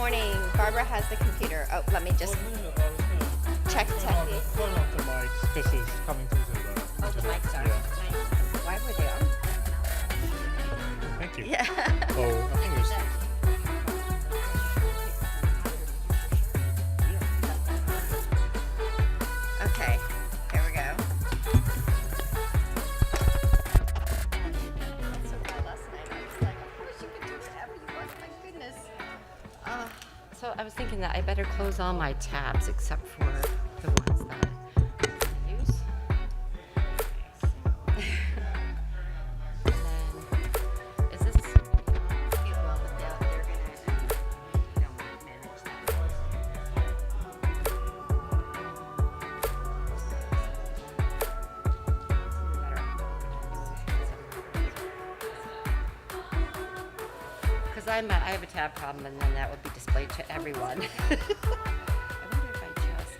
morning. Barbara has the computer. Oh, let me just check. Turn off the mics because it's coming through to the Oh, the mics are. Yeah. Why were they on? Thank you. Yeah. Oh, I think it was. Okay, here we go. That's what I last night. I was like, I wish you could do whatever you want. My goodness. So I was thinking that I better close all my tabs except for the ones that I use. And then, is this? Well, they're gonna manage that. Because I have a tab problem, and then that would be displayed to everyone. I wonder if I just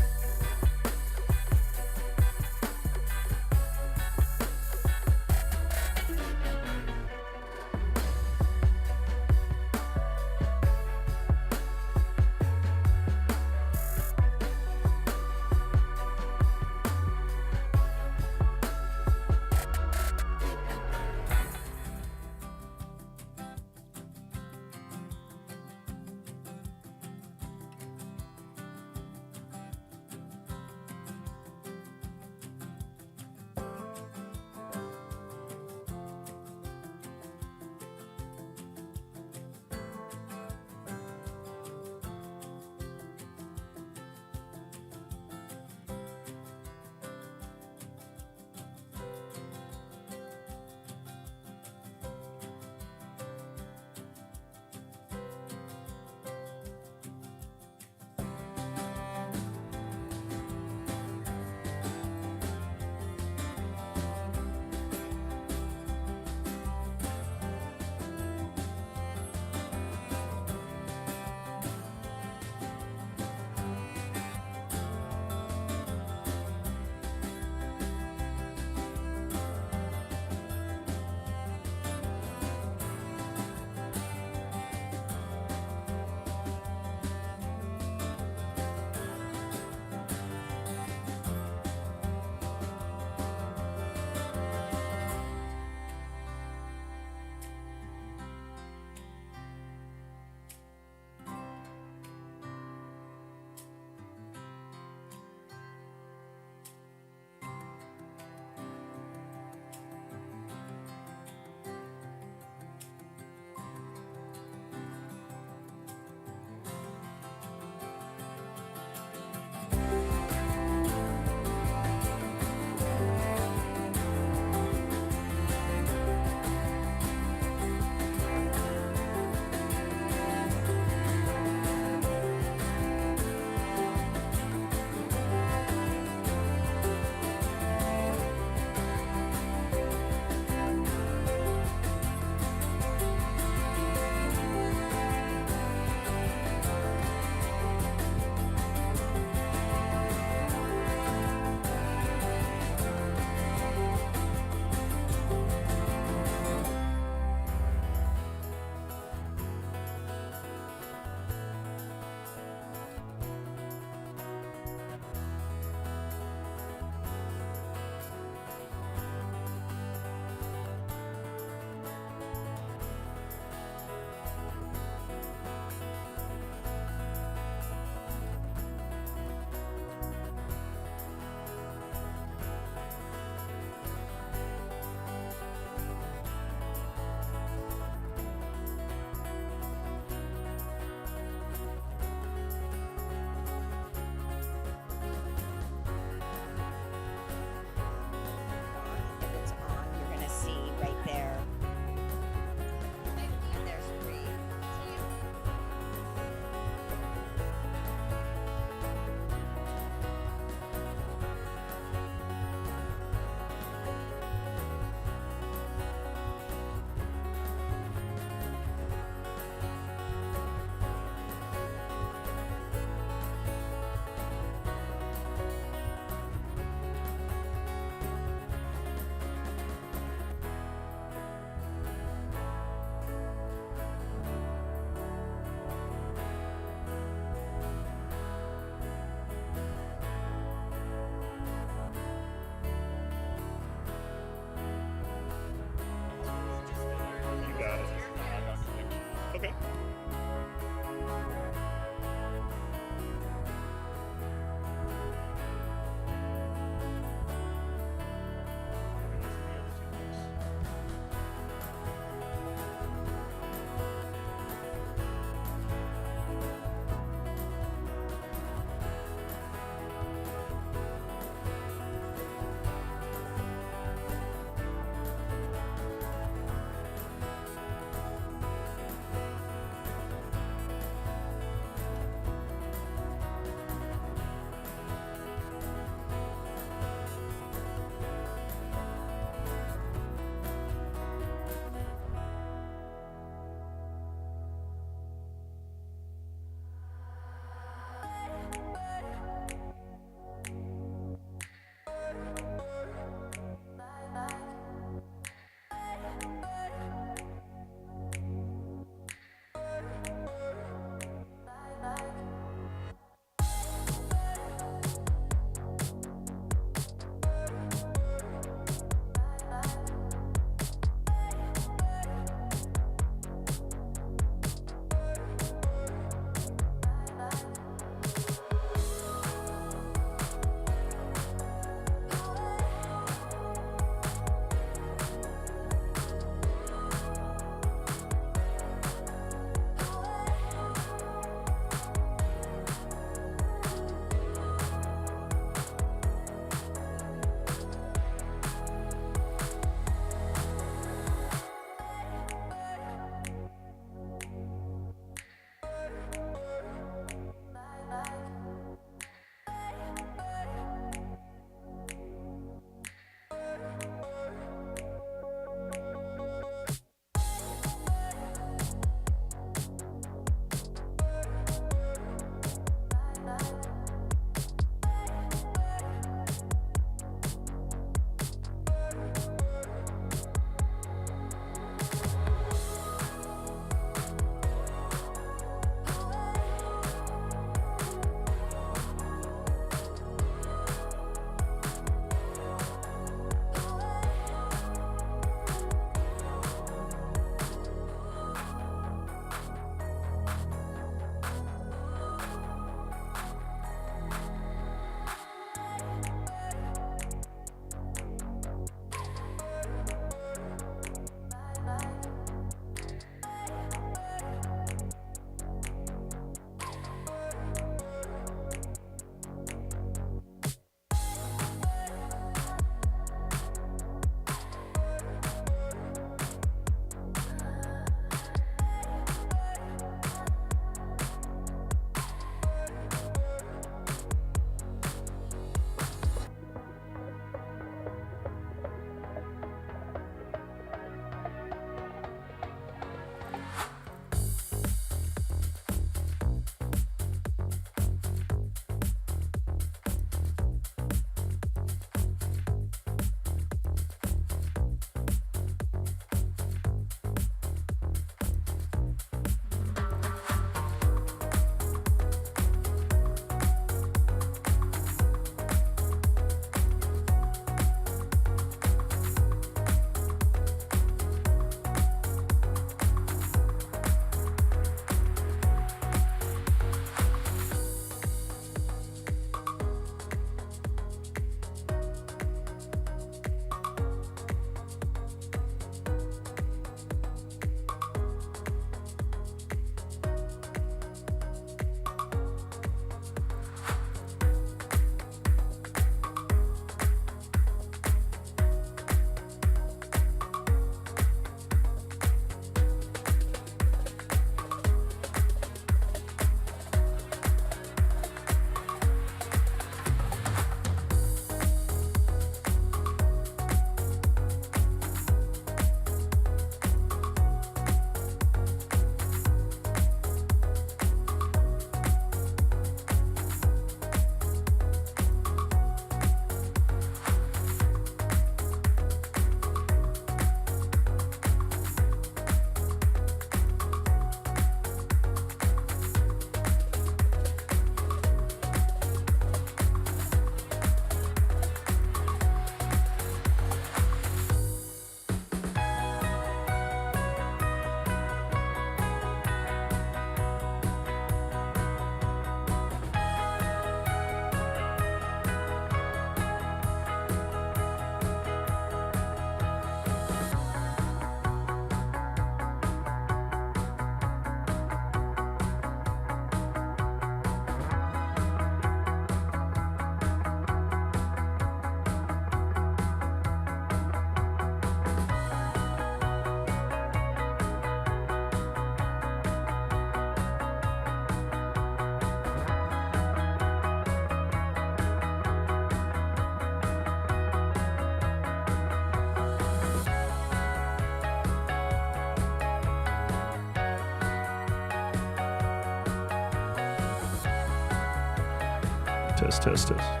test, test, test.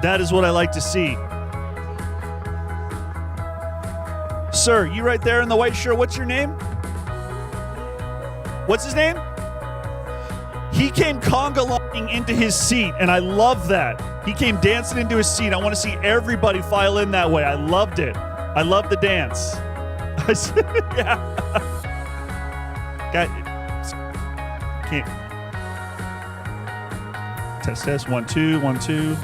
That is what I like to see. Sir, you right there in the white shirt, what's your name? What's his name? He came conga-lining into his seat, and I love that. He came dancing into his seat. I want to see everybody file in that way. I loved it. I love the dance. Yeah. Can't. Test, test, 1, 2, 1, 2.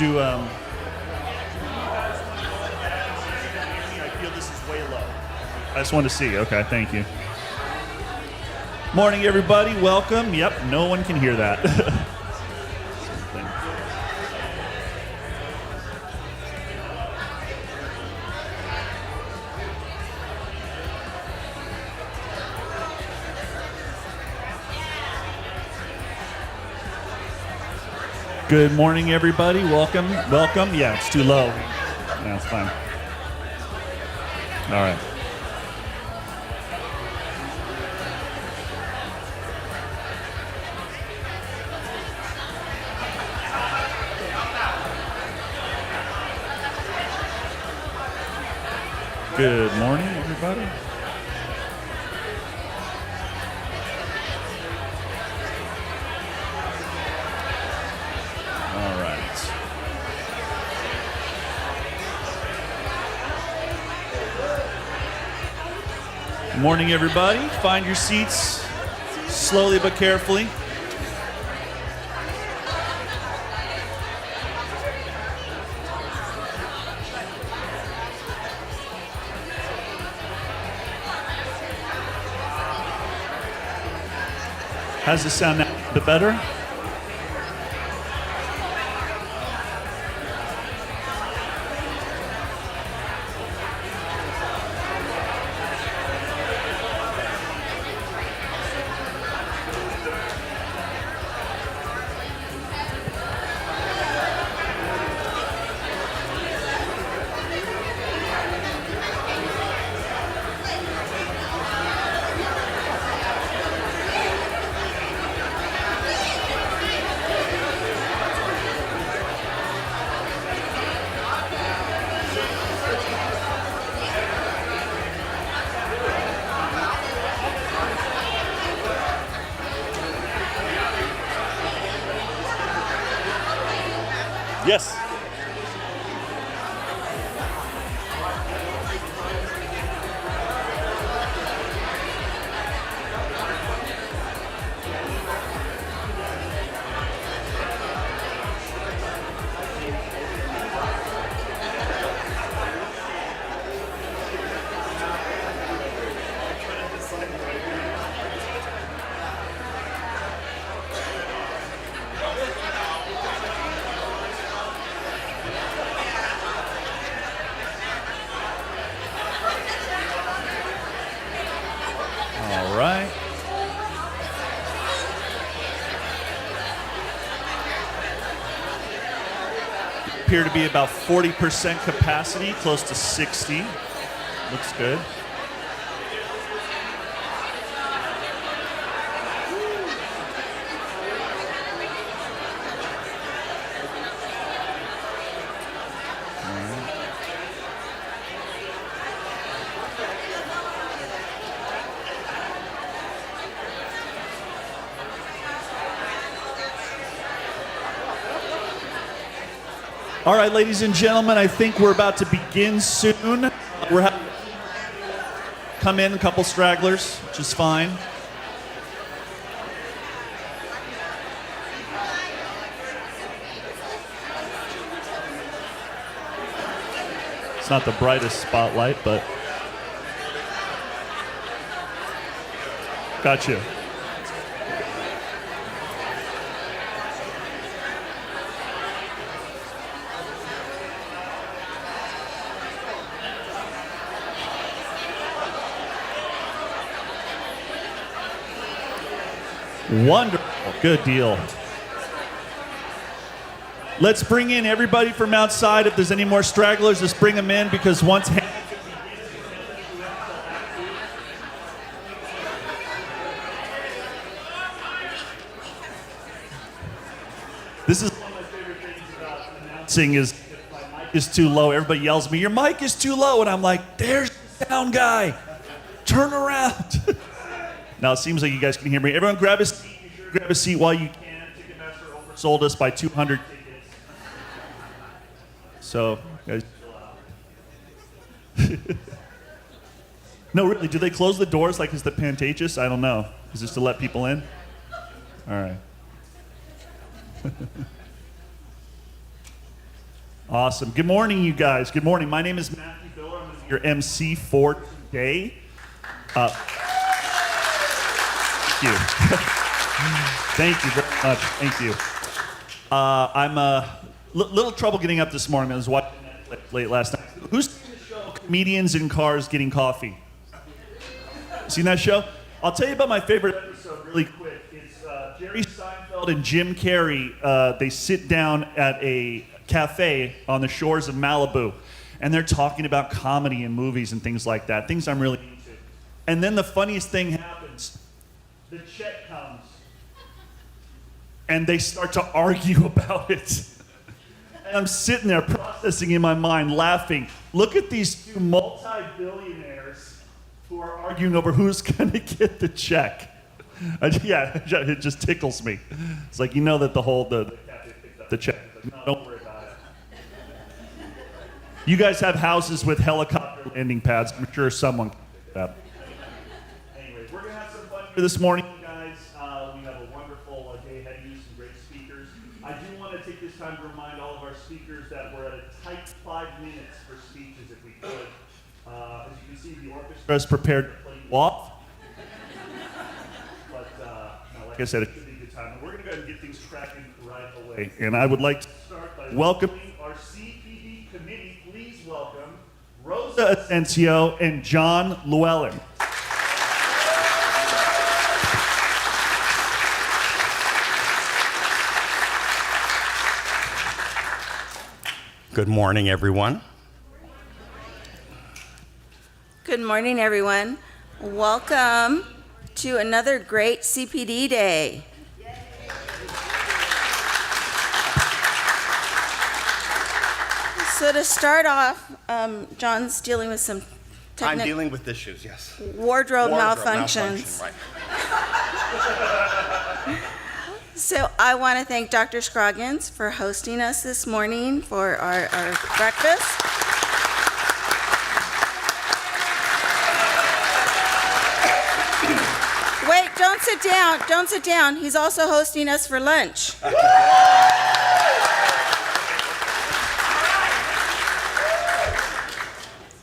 I feel this is way low. I just want to see. Okay, thank you. Morning, everybody. Welcome. Yep, no one can hear that. Good morning, everybody. Welcome. Welcome. Yeah, it's too low. Yeah, it's fine. All right. Good morning, everybody. All right. Good morning, everybody. Find your seats slowly but carefully. How's this sound now? A bit better? Yes. appear to be about 40% capacity, close to 60. Looks good. All right, ladies and gentlemen, I think we're about to begin soon. Come in, a couple stragglers, which is fine. It's not the brightest spotlight, but gotcha. Wonderful. Good deal. Let's bring in everybody from outside. If there's any more stragglers, just bring them in, because once this is one of my favorite things about announcing is if my mic is too low, everybody yells at me, "Your mic is too low," and I'm like, "There's the sound guy. Turn around." Now it seems like you guys can hear me. Everyone grab a seat. Be sure to grab a seat while you can. Ticketmaster oversold us by 200 tickets. So, guys. No, really, do they close the doors like it's the Pantages? I don't know. Is this to let people in? All right. Awesome. Good morning, you guys. Good morning. My name is Matthew Biller. I'm going to be your MC for today. Thank you. Thank you very much. Thank you. I'm little trouble getting up this morning. I was watching Netflix late last night. Who's seen the show Comedians in Cars Getting Coffee? Seen that show? I'll tell you about my favorite episode really quick. It's Jerry Seinfeld and Jim Carrey. They sit down at a cafe on the shores of Malibu, and they're talking about comedy and movies and things like that, things I'm really into. And then the funniest thing happens. The check comes, and they start to argue about it. And I'm sitting there processing in my mind, laughing. Look at these two multi-billionaires who are arguing over who's going to get the check. Yeah, it just tickles me. It's like, you know that the cafe picked up the check. Like, no, don't worry about it. You guys have houses with helicopter landing pads. I'm sure someone can pick it up. Anyways, we're going to have some fun here this morning, guys. We have a wonderful day ahead of you, some great speakers. I do want to take this time to remind all of our speakers that we're at a tight 5 minutes for speeches, if we could. As you can see, the orchestra is prepared to play you off. But no, like I said, it should be a good time. And we're going to go ahead and get things cracking right away. And I would like to start by welcoming our CPD committee. Please welcome Rosa Asensio and John Llewellyn. Good morning, everyone. Good morning, everyone. Welcome to another great CPD day. So to start off, John's dealing with some I'm dealing with issues, yes. wardrobe malfunction. Right. So I want to thank Dr. Scroggins for hosting us this morning for our breakfast. Wait, don't sit down. Don't sit down. He's also hosting us for lunch.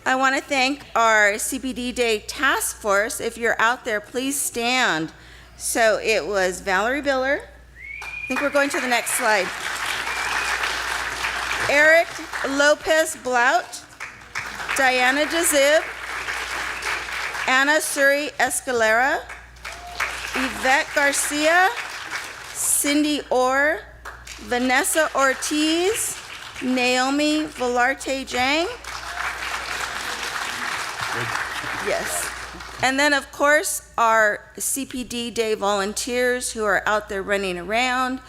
I want to thank our CPD Day Task Force. If you're out there, please stand. So it was Valerie Biller. I think we're going to the next slide. Eric Lopez Blout, Diana DeZib, Anna Suri Escalera, Yvette Garcia, Cindy Orr, Vanessa Ortiz, Naomi Velarte Jang. Yes. And then, of course, our CPD Day volunteers who are out there running around.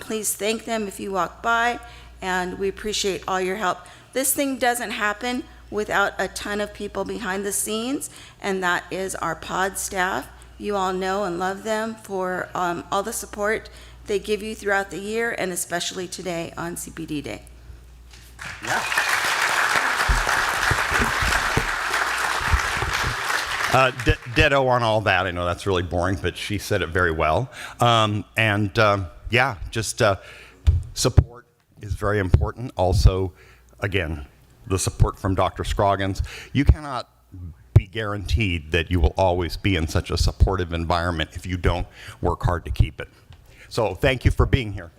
Please thank them if you walk by, and we appreciate all your help. This thing doesn't happen without a ton of people behind the scenes, and that is our pod staff. You all know and love them for all the support they give you throughout the year, and especially today on CPD Day. Yeah. Ditto on all that. I know that's really boring, but she said it very well. Support is very important. Also, again, the support from Dr. Scroggins. You cannot be guaranteed that you will always be in such a supportive environment if you don't work hard to keep it. So thank you for being here.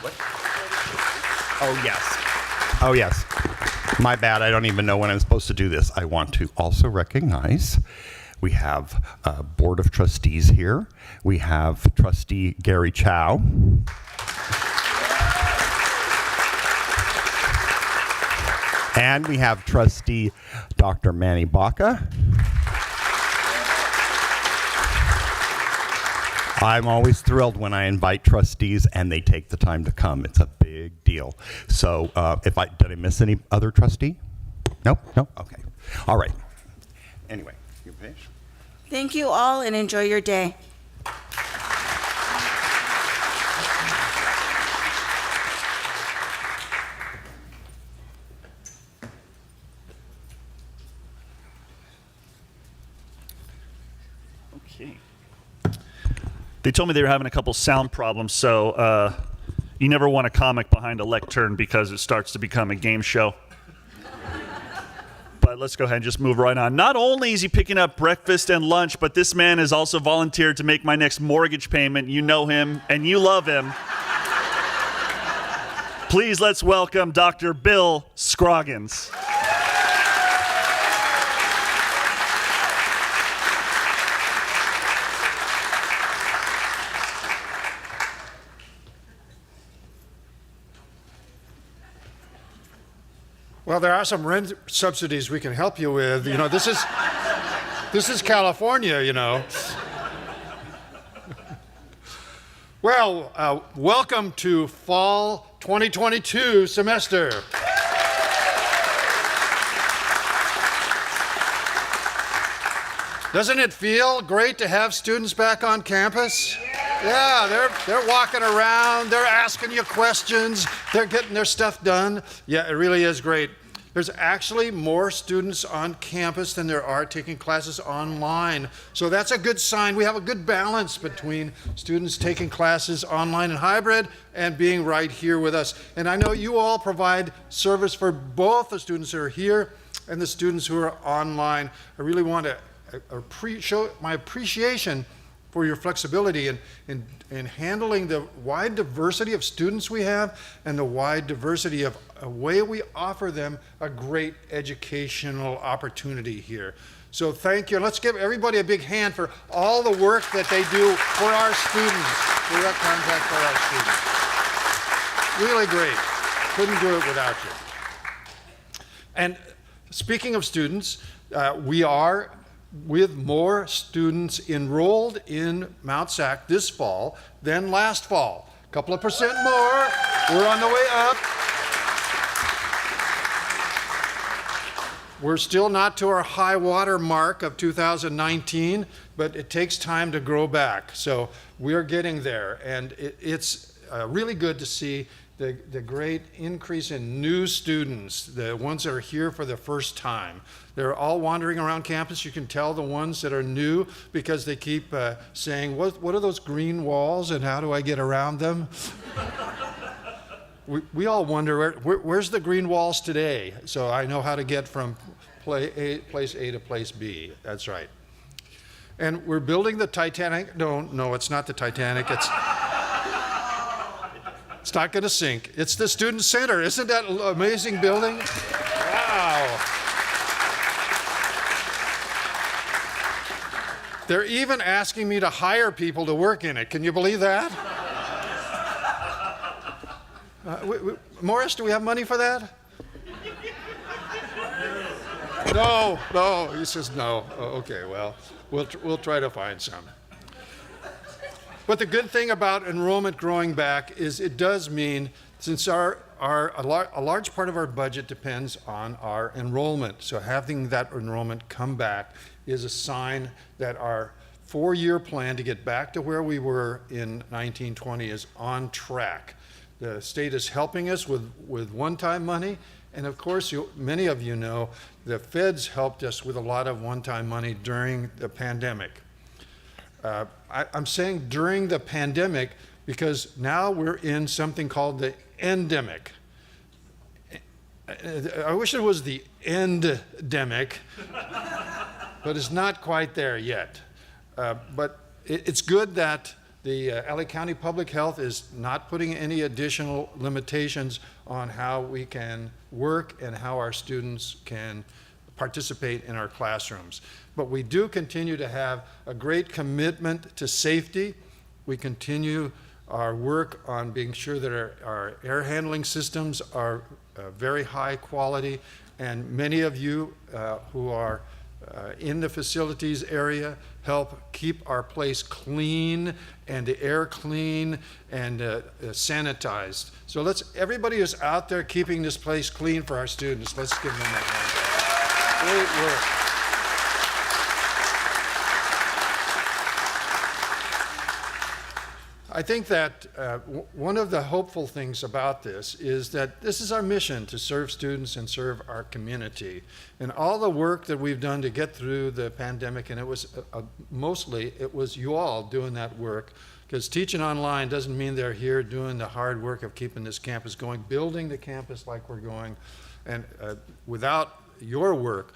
What? Oh, yes. My bad, I don't even know when I'm supposed to do this. I want to also recognize we have a board of trustees here. We have Trustee Gary Chow. And we have Trustee Dr. Manny Baca. I'm always thrilled when I invite trustees and they take the time to come. It's a big deal. So did I miss any other trustee? No? Okay. All right. Anyway, your page. Thank you all, and enjoy your day. Okay. They told me they were having a couple sound problems, so you never want a comic behind a lectern because it starts to become a game show. But let's go ahead and just move right on. Not only is he picking up breakfast and lunch, but this man has also volunteered to make my next mortgage payment. You know him and you love him. Please let's welcome Dr. Bill Scroggins. Well, there are some rent subsidies we can help you with. You know, this is California, you know. Well, welcome to fall 2022 semester. Doesn't it feel great to have students back on campus? Yeah, they're walking around, they're asking you questions, they're getting their stuff done. Yeah, it really is great. There's actually more students on campus than there are taking classes online. So that's a good sign. We have a good balance between students taking classes online and hybrid and being right here with us. And I know you all provide service for both the students who are here and the students who are online. I really want to show my appreciation for your flexibility in handling the wide diversity of students we have and the wide diversity of a way we offer them a great educational opportunity here. So thank you. Let's give everybody a big hand for all the work that they do for our students, direct contact for our students. Really great. Couldn't do it without you. And speaking of students, we are with more students enrolled in Mt SAC this fall than last fall. A couple of percent more. We're on the way up. We're still not to our high water mark of 2019, but it takes time to grow back. So we're getting there, and it's really good to see the great increase in new students, the ones that are here for the first time. They're all wandering around campus. You can tell the ones that are new because they keep saying, what are those green walls and how do I get around them? we all wonder, where's the green walls today? So I know how to get from place A to place B. That's right. And we're building the Titanic. No, it's not the Titanic. It's not going to sink. It's the Student Center. Isn't that an amazing building? Wow. They're even asking me to hire people to work in it. Can you believe that? Morris, do we have money for that? No, no. He says no. Oh, okay, well, we'll try to find some. But the good thing about enrollment growing back is it does mean, since a large part of our budget depends on our enrollment, so having that enrollment come back is a sign that our 4-year plan to get back to where we were in 1920 is on track. The state is helping us with one-time money, and of course, many of you know, the feds helped us with a lot of one-time money during the pandemic. I'm saying during the pandemic because now we're in something called the endemic. I wish it was the endemic, but it's not quite there yet. But it's good that the LA County Public Health is not putting any additional limitations on how we can work and how our students can participate in our classrooms. But we do continue to have a great commitment to safety. We continue our work on being sure that our air handling systems are very high quality, and many of you who are in the facilities area help keep our place clean and the air clean and sanitized. So everybody who's out there keeping this place clean for our students, let's give them that hand. Great work. I think that one of the hopeful things about this is that this is our mission, to serve students and serve our community. And all the work that we've done to get through the pandemic, and it was mostly, it was you all doing that work, because teaching online doesn't mean they're here doing the hard work of keeping this campus going, building the campus like we're going. And without your work,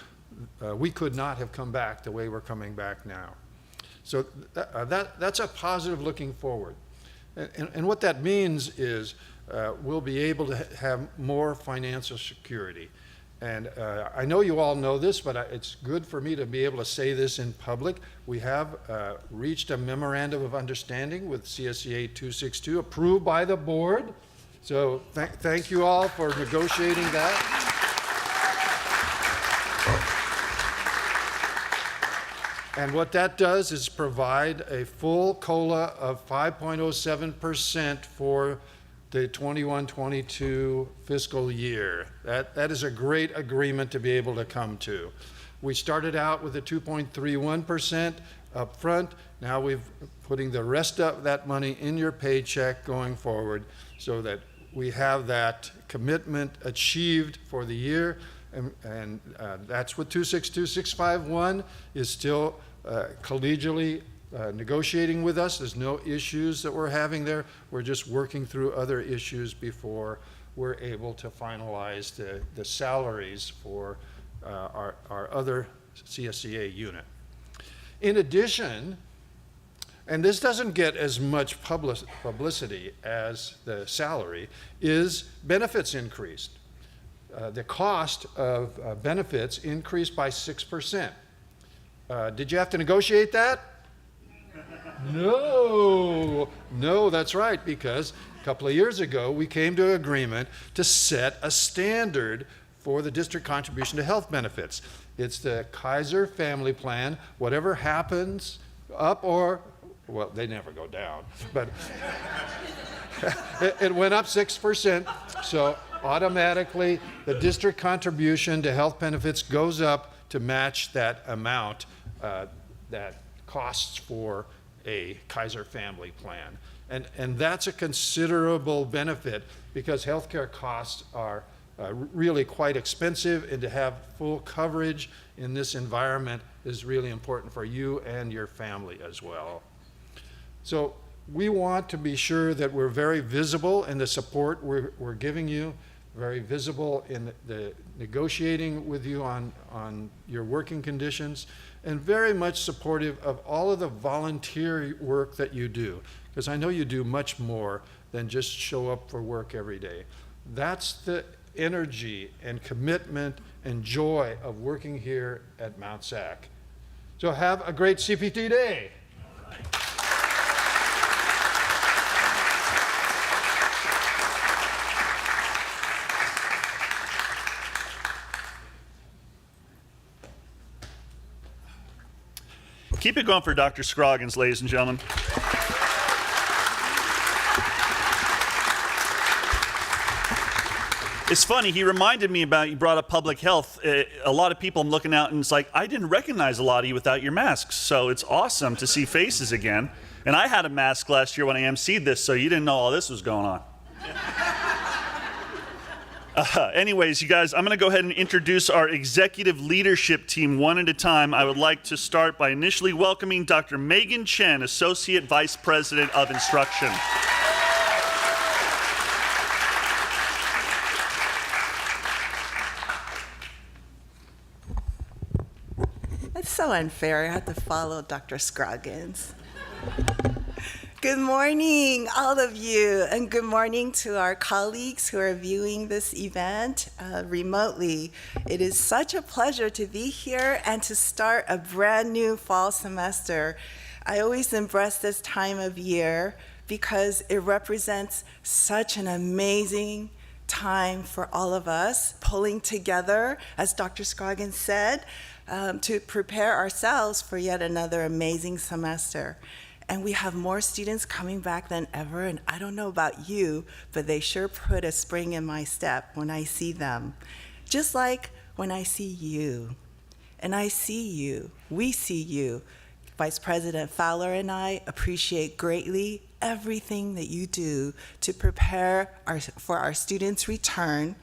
we could not have come back the way we're coming back now. So that's a positive looking forward. And what that means is we'll be able to have more financial security. And I know you all know this, but it's good for me to be able to say this in public. We have reached a memorandum of understanding with CSEA 262, approved by the board. So thank you all for negotiating that. And what that does is provide a full COLA of 5.07% for the 21-22 fiscal year. That is a great agreement to be able to come to. We started out with a 2.31% up front. Now we're putting the rest of that money in your paycheck going forward so that we have that commitment achieved for the year. And that's what 262651 is still collegially negotiating with us. There's no issues that we're having there. We're just working through other issues before we're able to finalize the salaries for our other CSEA unit. In addition, and this doesn't get as much publicity as the salary, is benefits increased. The cost of benefits increased by 6%. Did you have to negotiate that? No, that's right, because a couple of years ago we came to an agreement to set a standard for the district contribution to health benefits. It's the Kaiser Family Plan. Whatever happens, up or, well, they never go down, but it went up 6%, so automatically the district contribution to health benefits goes up to match that amount that costs for a Kaiser Family Plan. And that's a considerable benefit because healthcare costs are really quite expensive, and to have full coverage in this environment is really important for you and your family as well. So we want to be sure that we're very visible in the support we're giving you, very visible in the negotiating with you on your working conditions, and very much supportive of all of the volunteer work that you do, because I know you do much more than just show up for work every day. That's the energy and commitment and joy of working here at Mt SAC. So have a great CPT day. Keep it going for Dr. Scroggins, ladies and gentlemen. It's funny, he reminded me about, you brought up public health. A lot of people I'm looking out and it's like, I didn't recognize a lot of you without your masks. So it's awesome to see faces again. And I had a mask last year when I emceed this, so you didn't know all this was going on. Anyways, you guys, I'm going to go ahead and introduce our executive leadership team one at a time. I would like to start by initially welcoming Dr. Megan Chen, Associate Vice President of Instruction. That's so unfair. I have to follow Dr. Scroggins. Good morning, all of you, and good morning to our colleagues who are viewing this event remotely. It is such a pleasure to be here and to start a brand new fall semester. I always embrace this time of year because it represents such an amazing time for all of us, pulling together, as Dr. Scroggins said, to prepare ourselves for yet another amazing semester. And we have more students coming back than ever, and I don't know about you, but they sure put a spring in my step when I see them. Just like when I see you. And I see you, we see you. Vice President Fowler and I appreciate greatly everything that you do to prepare for our students' return.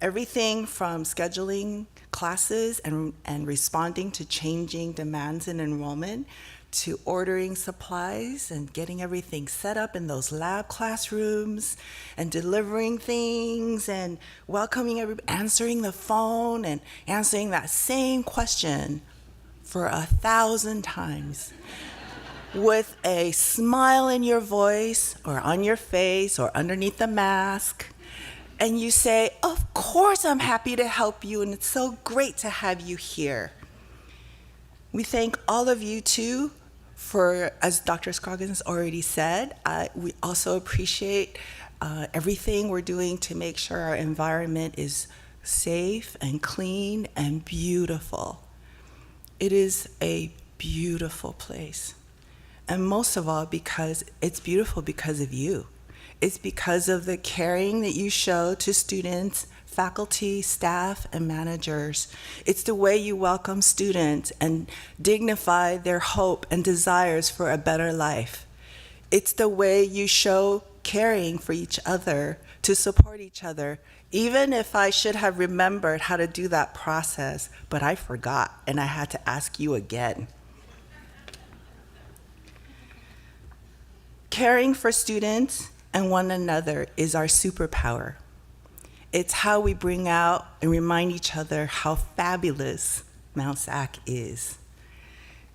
Everything from scheduling classes and responding to changing demands in enrollment, to ordering supplies and getting everything set up in those lab classrooms and delivering things and welcoming everybody, answering the phone and answering that same question for 1,000 times with a smile in your voice or on your face or underneath the mask. And you say, of course I'm happy to help you, and it's so great to have you here. We thank all of you too for, as Dr. Scroggins already said, we also appreciate everything we're doing to make sure our environment is safe and clean and beautiful. It is a beautiful place. And most of all, because it's beautiful because of you. It's because of the caring that you show to students, faculty, staff, and managers. It's the way you welcome students and dignify their hope and desires for a better life. It's the way you show caring for each other, to support each other, even if I should have remembered how to do that process, but I forgot and I had to ask you again. Caring for students and one another is our superpower. It's how we bring out and remind each other how fabulous Mt SAC is.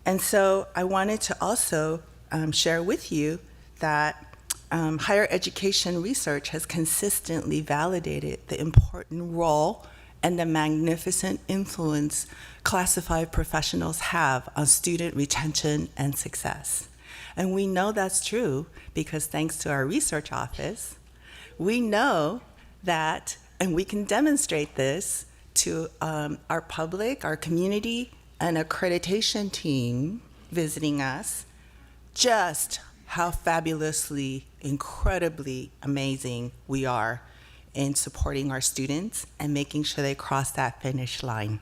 And so I wanted to also share with you that higher education research has consistently validated the important role and the magnificent influence classified professionals have on student retention and success. And we know that's true because thanks to our research office, we know that, and we can demonstrate this to our public, our community, and accreditation team visiting us, just how fabulously, incredibly amazing we are in supporting our students and making sure they cross that finish line.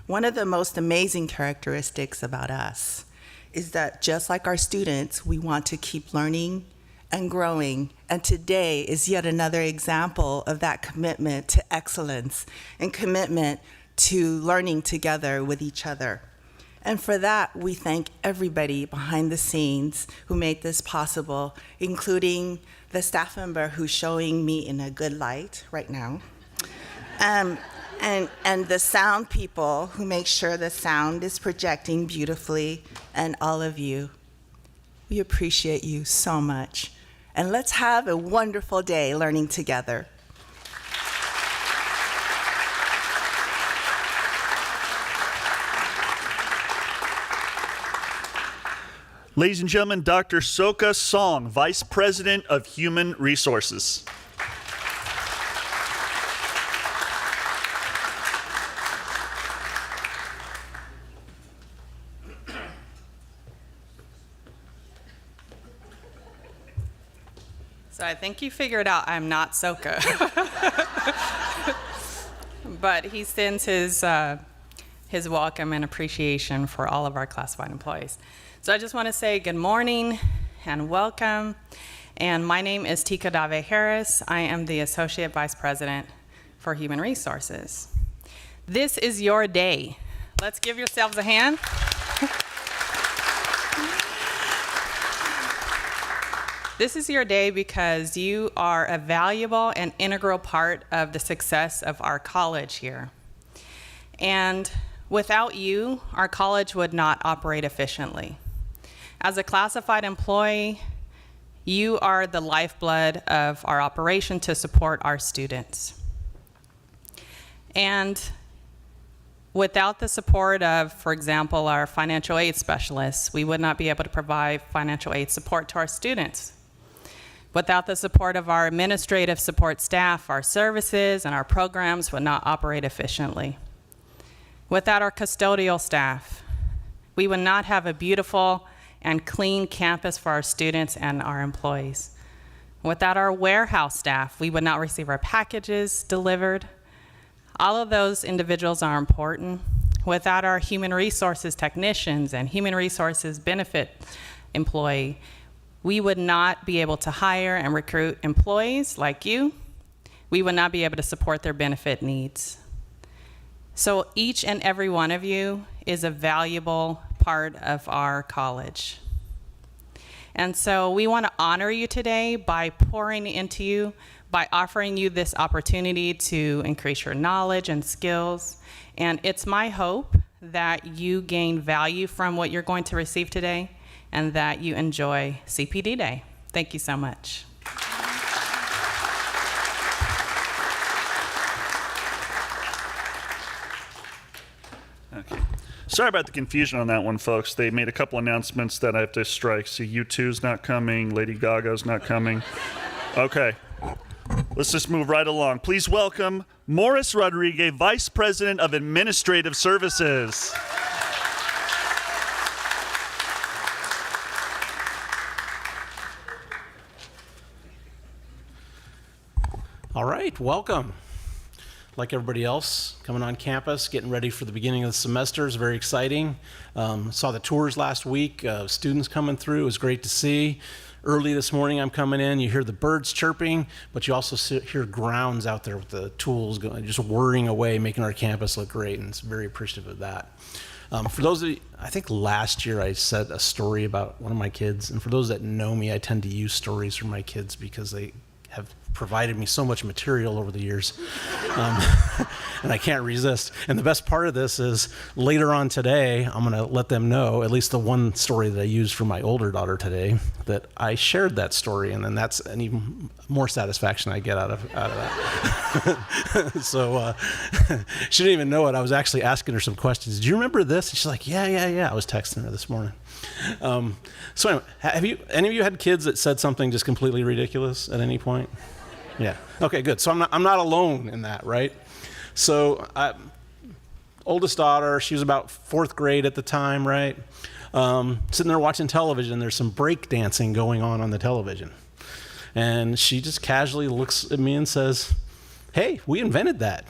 One of the most amazing characteristics about us is that just like our students, we want to keep learning and growing. And today is yet another example of that commitment to excellence and commitment to learning together with each other. And for that, we thank everybody behind the scenes who made this possible, including the staff member who's showing me in a good light right now. And the sound people who make sure the sound is projecting beautifully, and all of you. We appreciate you so much. And let's have a wonderful day learning together. Ladies and gentlemen, Dr. Soka Song, Vice President of Human Resources. So I think you figured out I'm not SOCA. But he sends his welcome and appreciation for all of our classified employees. So I just want to say good morning and welcome. And my name is Tika Dave Harris. I am the Associate Vice President for Human Resources. This is your day. Let's give yourselves a hand. This is your day because you are a valuable and integral part of the success of our college here. And without you, our college would not operate efficiently. As a classified employee, you are the lifeblood of our operation to support our students. And without the support of, for example, our financial aid specialists, we would not be able to provide financial aid support to our students. Without the support of our administrative support staff, our services and our programs would not operate efficiently. Without our custodial staff, we would not have a beautiful and clean campus for our students and our employees. Without our warehouse staff, we would not receive our packages delivered. All of those individuals are important. Without our human resources technicians and human resources benefit employee, we would not be able to hire and recruit employees like you. We would not be able to support their benefit needs. So each and every one of you is a valuable part of our college. And so we want to honor you today by pouring into you, by offering you this opportunity to increase your knowledge and skills. And it's my hope that you gain value from what you're going to receive today and that you enjoy CPD Day. Thank you so much. Okay. Sorry about the confusion on that one, folks. They made a couple announcements that I have to strike. So U2's not coming, Lady Gaga's not coming. Okay. Let's just move right along. Please welcome Morris Rodriguez, Vice President of Administrative Services. All right, welcome. Like everybody else, coming on campus, getting ready for the beginning of the semester is very exciting. Saw the tours last week, students coming through, it was great to see. Early this morning I'm coming in, you hear the birds chirping, but you also hear grounds out there with the tools going, just whirring away, making our campus look great, and it's very appreciative of that. For those of you, I think last year I said a story about one of my kids, and for those that know me, I tend to use stories from my kids because they have provided me so much material over the years, and I can't resist. And the best part of this is later on today, I'm going to let them know, at least the one story that I used for my older daughter today, that I shared that story, and then that's an even more satisfaction I get out of that. So she didn't even know it. I was actually asking her some questions. Do you remember this? And she's like, yeah. I was texting her this morning. So anyway, have any of you had kids that said something just completely ridiculous at any point? Yeah. Okay, good. So I'm not alone in that, right? So oldest daughter, she was about 4th grade at the time, right? Sitting there watching television, there's some break dancing going on the television. And she just casually looks at me and says, "Hey, we invented that."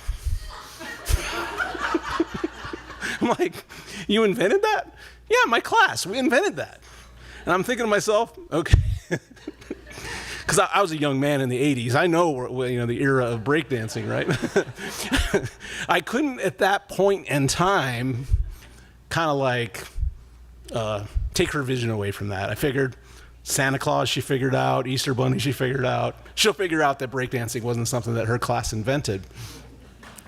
I'm like, "You invented that?" "Yeah, my class, we invented that." And I'm thinking to myself, okay. Because I was a young man in the 80s. I know, the era of breakdancing, right? I couldn't, at that point in time, kind of like take her vision away from that. I figured Santa Claus, she figured out. Easter Bunny, she figured out. She'll figure out that breakdancing wasn't something that her class invented.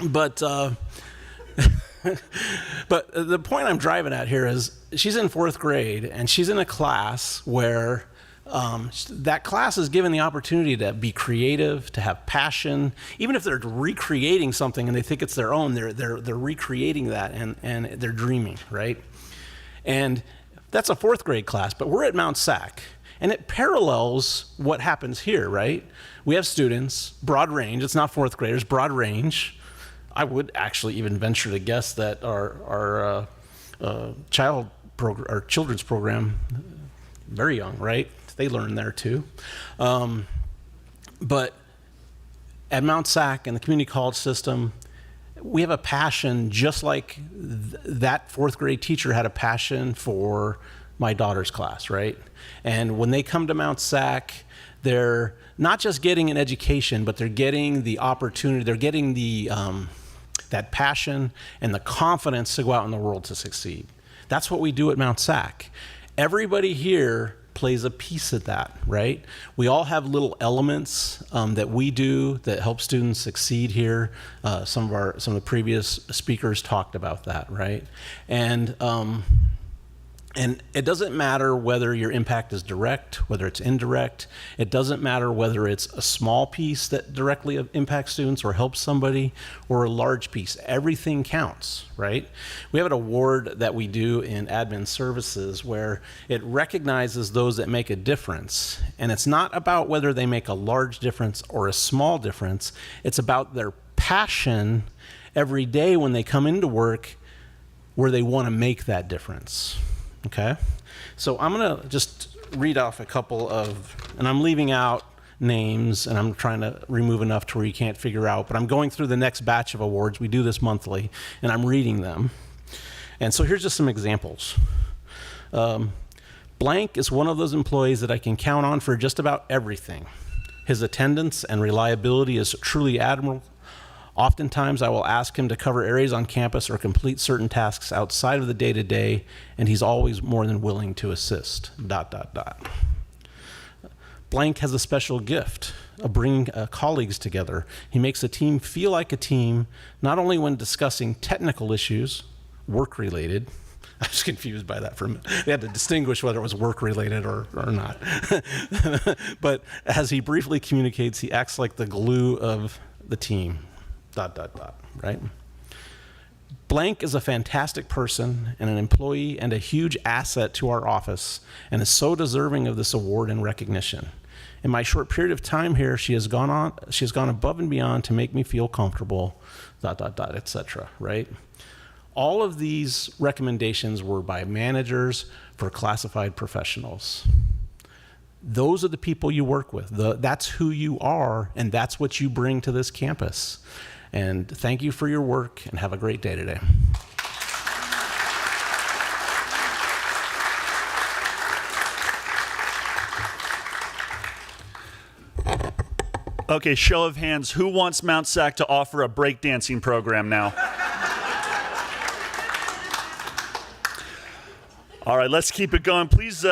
But but the point I'm driving at here is she's in 4th grade, and she's in a class where that class is given the opportunity to be creative, to have passion. Even if they're recreating something and they think it's their own, they're recreating that and they're dreaming, right? And that's a 4th grade class, but we're at Mt SAC, and it parallels what happens here, right? We have students, broad range. It's not 4th graders, broad range. I would actually even venture to guess that our children's program, very young, right? They learn there too. But at Mt SAC and the community college system, we have a passion just like that fourth grade teacher had a passion for my daughter's class, right? And when they come to Mt SAC, they're not just getting an education, but they're getting the opportunity, they're getting the that passion and the confidence to go out in the world to succeed. That's what we do at Mt SAC. Everybody here plays a piece of that, right? We all have little elements that we do that help students succeed here. Some of the previous speakers talked about that, right? And it doesn't matter whether your impact is direct, whether it's indirect. It doesn't matter whether it's a small piece that directly impacts students or helps somebody or a large piece. Everything counts, right? We have an award that we do in admin services where it recognizes those that make a difference. And it's not about whether they make a large difference or a small difference. It's about their passion every day when they come into work where they want to make that difference. Okay, so I'm going to just read off a couple of, and I'm leaving out names, and I'm trying to remove enough to where you can't figure out, but I'm going through the next batch of awards. We do this monthly, and I'm reading them. And so here's just some examples. Blank is one of those employees that I can count on for just about everything. His attendance and reliability is truly admirable. Oftentimes, I will ask him to cover areas on campus or complete certain tasks outside of the day-to-day, and he's always more than willing to assist, ... Blank has a special gift of bringing colleagues together. He makes a team feel like a team, not only when discussing technical issues, work-related. I was confused by that for a minute. They had to distinguish whether it was work-related or not. But as he briefly communicates, he acts like the glue of the team. ... right? Blank is a fantastic person and an employee and a huge asset to our office and is so deserving of this award and recognition. In my short period of time here, she has gone above and beyond to make me feel comfortable, ... etc., right? All of these recommendations were by managers for classified professionals. Those are the people you work with. That's who you are, and that's what you bring to this campus. And thank you for your work, and have a great day today. Okay, show of hands. Who wants Mt SAC to offer a breakdancing program now? All right, let's keep it going. Please,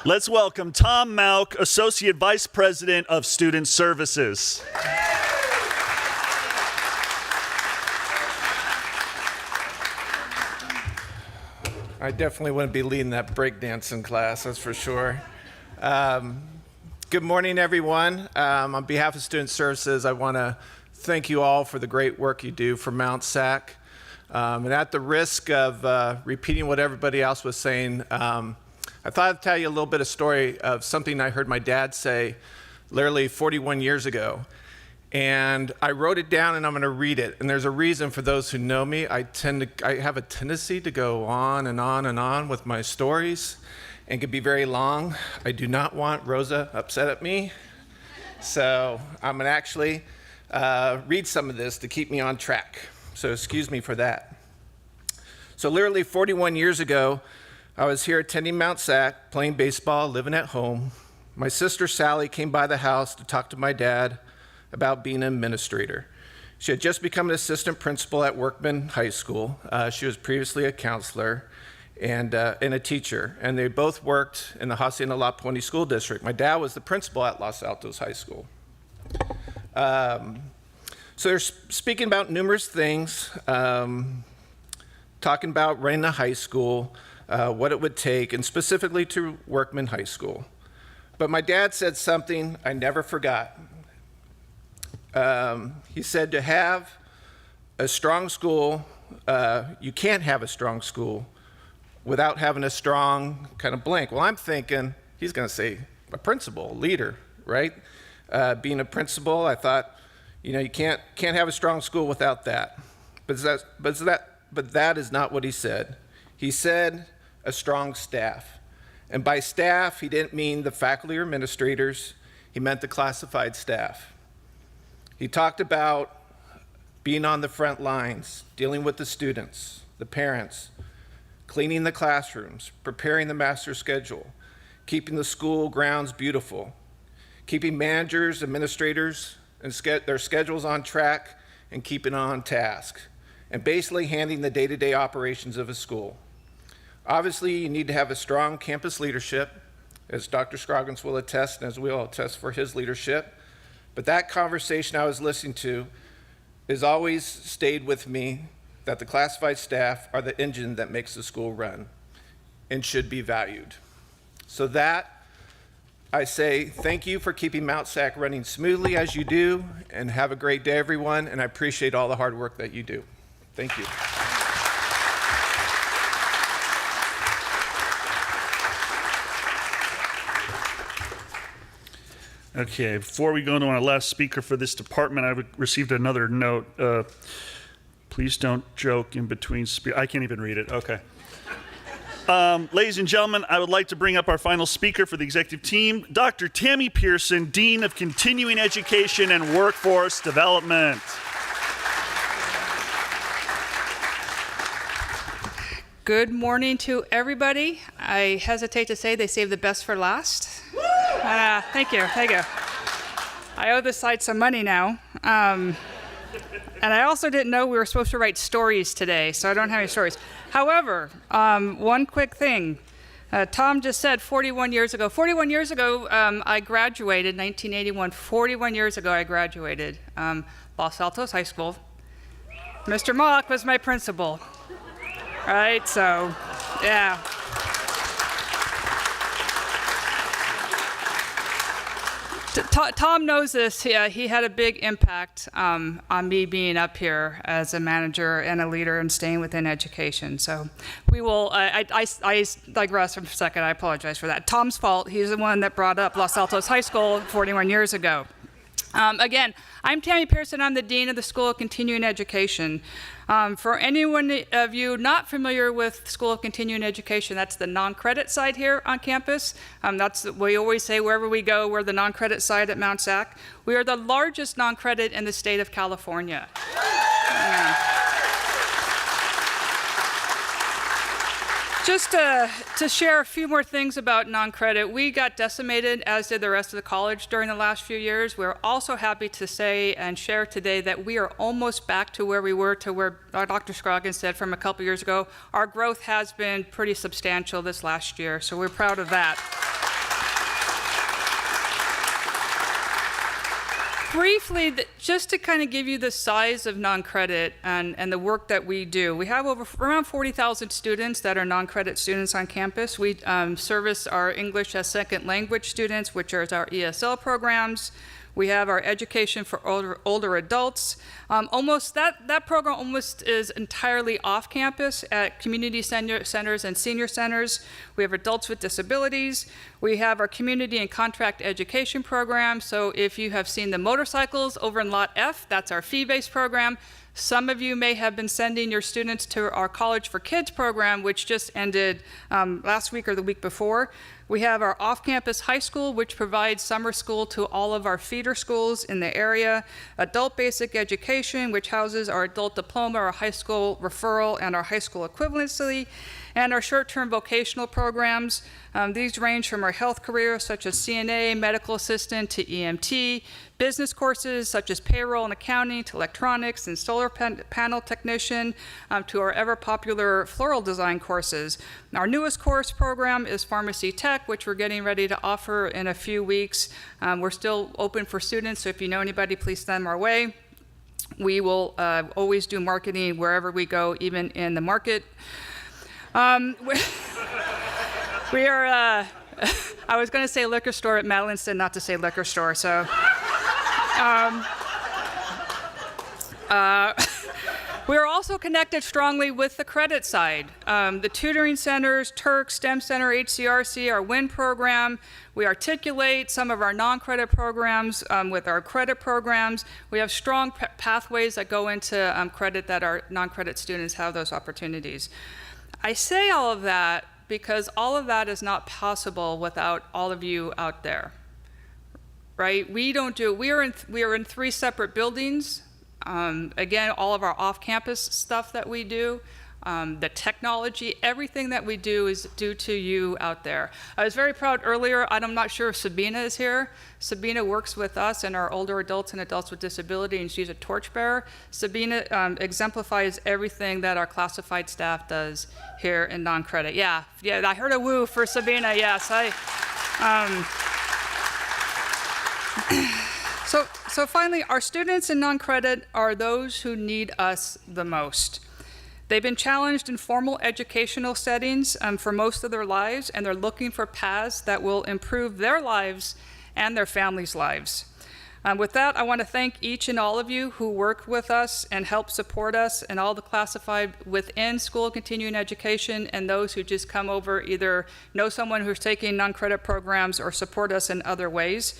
let's welcome Tom Mauk, Associate Vice President of Student Services. I definitely wouldn't be leading that breakdancing class, that's for sure. Good morning, everyone. On behalf of Student Services, I want to thank you all for the great work you do for Mt SAC. And at the risk of repeating what everybody else was saying, I thought I'd tell you a little bit of story of something I heard my dad say literally 41 years ago. And I wrote it down, and I'm going to read it. And there's a reason for those who know me. I have a tendency to go on and on and on with my stories and can be very long. I do not want Rosa upset at me. So I'm going to actually read some of this to keep me on track. So excuse me for that. So literally 41 years ago, I was here attending Mt SAC, playing baseball, living at home. My sister Sally came by the house to talk to my dad about being an administrator. She had just become an assistant principal at Workman High School. She was previously a counselor and a teacher, and they both worked in the Hacienda La Puente School District. My dad was the principal at Los Altos High School. So they're speaking about numerous things, talking about running a high school, what it would take, and specifically to Workman High School. But my dad said something I never forgot. He said to have a strong school, you can't have a strong school without having a strong kind of blank. Well, I'm thinking he's going to say a principal, a leader, right? Being a principal, I thought, you can't have a strong school without that. But that is not what he said. He said a strong staff. And by staff, he didn't mean the faculty or administrators. he meant the classified staff. He talked about being on the front lines, dealing with the students, the parents, cleaning the classrooms, preparing the master schedule, keeping the school grounds beautiful, keeping managers, administrators, and their schedules on track and keeping on task, and basically handling the day-to-day operations of a school. Obviously, you need to have a strong campus leadership, as Dr. Scroggins will attest, and as we all attest for his leadership. But that conversation I was listening to has always stayed with me, that the classified staff are the engine that makes the school run and should be valued. So that, I say thank you for keeping Mt SAC running smoothly as you do, and have a great day, everyone, and I appreciate all the hard work that you do. Thank you. Okay, before we go into our last speaker for this department, I received another note. Please don't joke in between I can't even read it. Okay. Ladies and gentlemen, I would like to bring up our final speaker for the executive team, Dr. Tammy Pearson, Dean of Continuing Education and Workforce Development. Good morning to everybody. I hesitate to say they saved the best for last. Thank you. I owe this side some money now. And I also didn't know we were supposed to write stories today, so I don't have any stories. However, one quick thing. Tom just said 41 years ago. 41 years ago, I graduated, 1981. 41 years ago, I graduated Los Altos High School. Mr. Mock was my principal. Right, so, yeah. Tom knows this. He had a big impact on me being up here as a manager and a leader and staying within education. So we will, I digress for a second. I apologize for that. Tom's fault. He's the one that brought up Los Altos High School 41 years ago. Again, I'm Tammy Pearson. I'm the Dean of the School of Continuing Education. For anyone of you not familiar with School of Continuing Education, that's the non-credit side here on campus. We always say wherever we go, we're the non-credit side at Mt SAC. We are the largest non-credit in the state of California. Yeah. Just to share a few more things about non-credit, we got decimated, as did the rest of the college during the last few years. We're also happy to say and share today that we are almost back to where we were, to where Dr. Scroggins said from a couple years ago. Our growth has been pretty substantial this last year, so we're proud of that. Briefly, just to kind of give you the size of non-credit and the work that we do, we have around 40,000 students that are non-credit students on campus. We service our English as second language students, which are our ESL programs. We have our education for older adults. That program almost is entirely off campus at community centers and senior centers. We have adults with disabilities. We have our community and contract education program. So if you have seen the motorcycles over in Lot F, that's our fee-based program. Some of you may have been sending your students to our College for Kids program, which just ended last week or the week before. We have our off-campus high school, which provides summer school to all of our feeder schools in the area. Adult basic education, which houses our adult diploma, our high school referral, and our high school equivalency. And our short-term vocational programs. These range from our health careers, such as CNA, medical assistant, to EMT, business courses such as payroll and accounting, to electronics and solar panel technician, to our ever-popular floral design courses. Our newest course program is pharmacy tech, which we're getting ready to offer in a few weeks. We're still open for students, so if you know anybody, please send them our way. We will always do marketing wherever we go, even in the market. We are, I was going to say liquor store at Madeline said not to say liquor store, so. We are also connected strongly with the credit side. The tutoring centers, Turk, STEM Center, HCRC, our WIN program. We articulate some of our non-credit programs with our credit programs. We have strong pathways that go into credit that our non-credit students have those opportunities. I say all of that because all of that is not possible without all of you out there. right? We are in 3 separate buildings. Again, all of our off-campus stuff that we do, the technology, everything that we do is due to you out there. I was very proud earlier, I'm not sure if Sabina is here. Sabina works with us and our older adults and adults with disability, and she's a torchbearer. Sabina exemplifies everything that our classified staff does here in non-credit. Yeah, I heard a woo for Sabina, yes. So finally, our students in non-credit are those who need us the most. They've been challenged in formal educational settings for most of their lives, and they're looking for paths that will improve their lives and their families' lives. With that, I want to thank each and all of you who work with us and help support us and all the classified within school continuing education and those who just come over, either know someone who's taking non-credit programs or support us in other ways.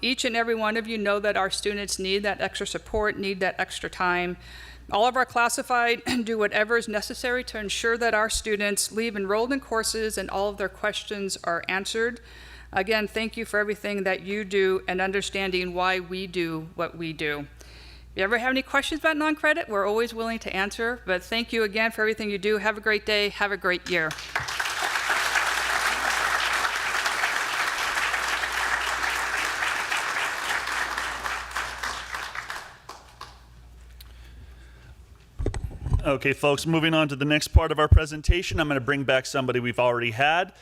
Each and every one of you know that our students need that extra support, need that extra time. All of our classified do whatever is necessary to ensure that our students leave enrolled in courses and all of their questions are answered. Again, thank you for everything that you do and understanding why we do what we do. If you ever have any questions about non-credit, we're always willing to answer, but thank you again for everything you do. Have a great day. Have a great year. Okay, folks, moving on to the next part of our presentation, I'm going to bring back somebody we've already had.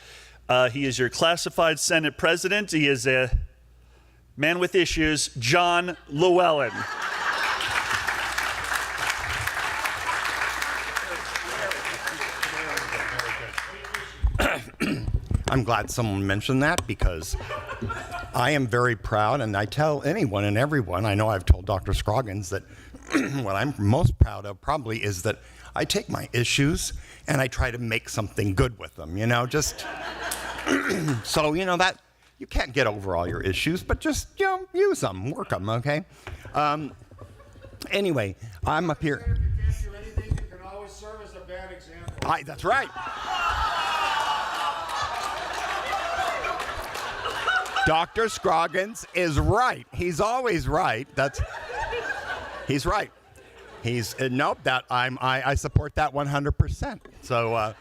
He is your classified Senate president. He is a man with issues, John Llewellyn. I'm glad someone mentioned that because I am very proud, and I tell anyone and everyone, I know I've told Dr. Scroggins that what I'm most proud of probably is that I take my issues and I try to make something good with them, just so, that you can't get over all your issues, but just, use them, work them, okay? Anyway, I'm up here. If you can't do anything, you can always serve as a bad example. That's right. Dr. Scroggins is right. He's always right. He's right. I support that 100%. So,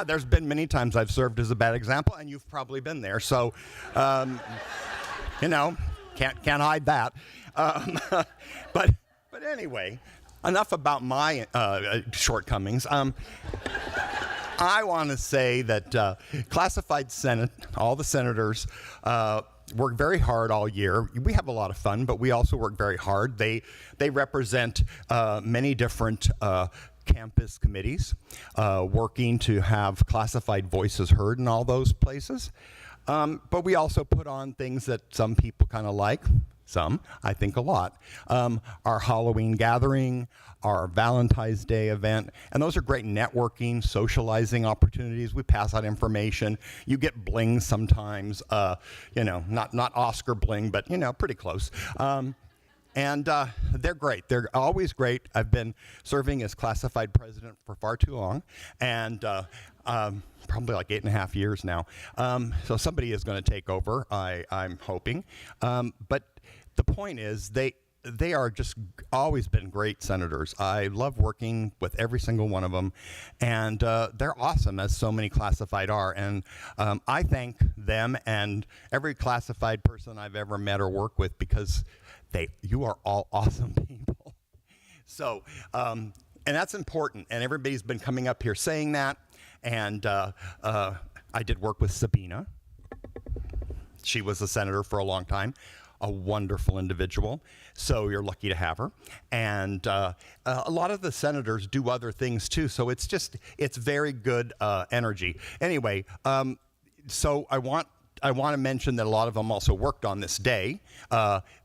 there's been many times I've served as a bad example, and you've probably been there. So, can't hide that. But anyway, enough about my shortcomings. I want to say that classified Senate, all the senators, work very hard all year. We have a lot of fun, but we also work very hard. They represent many different campus committees, working to have classified voices heard in all those places. But we also put on things that some people kind of like. Some, I think a lot. Our Halloween gathering, our Valentine's Day event, and those are great networking, socializing opportunities. We pass out information. You get bling sometimes, not Oscar bling, but, pretty close. And they're great. They're always great. I've been serving as classified president for far too long, and probably like 8.5 years now. So somebody is going to take over, I'm hoping. But the point is, they are just always been great senators. I love working with every single one of them, and they're awesome, as so many classified are. And I thank them and every classified person I've ever met or worked with, because you are all awesome people. So, and that's important, and everybody's been coming up here saying that. And I did work with Sabina. She was a senator for a long time. A wonderful individual, so you're lucky to have her. And a lot of the senators do other things too, so it's very good energy. Anyway, so I want to mention that a lot of them also worked on this day,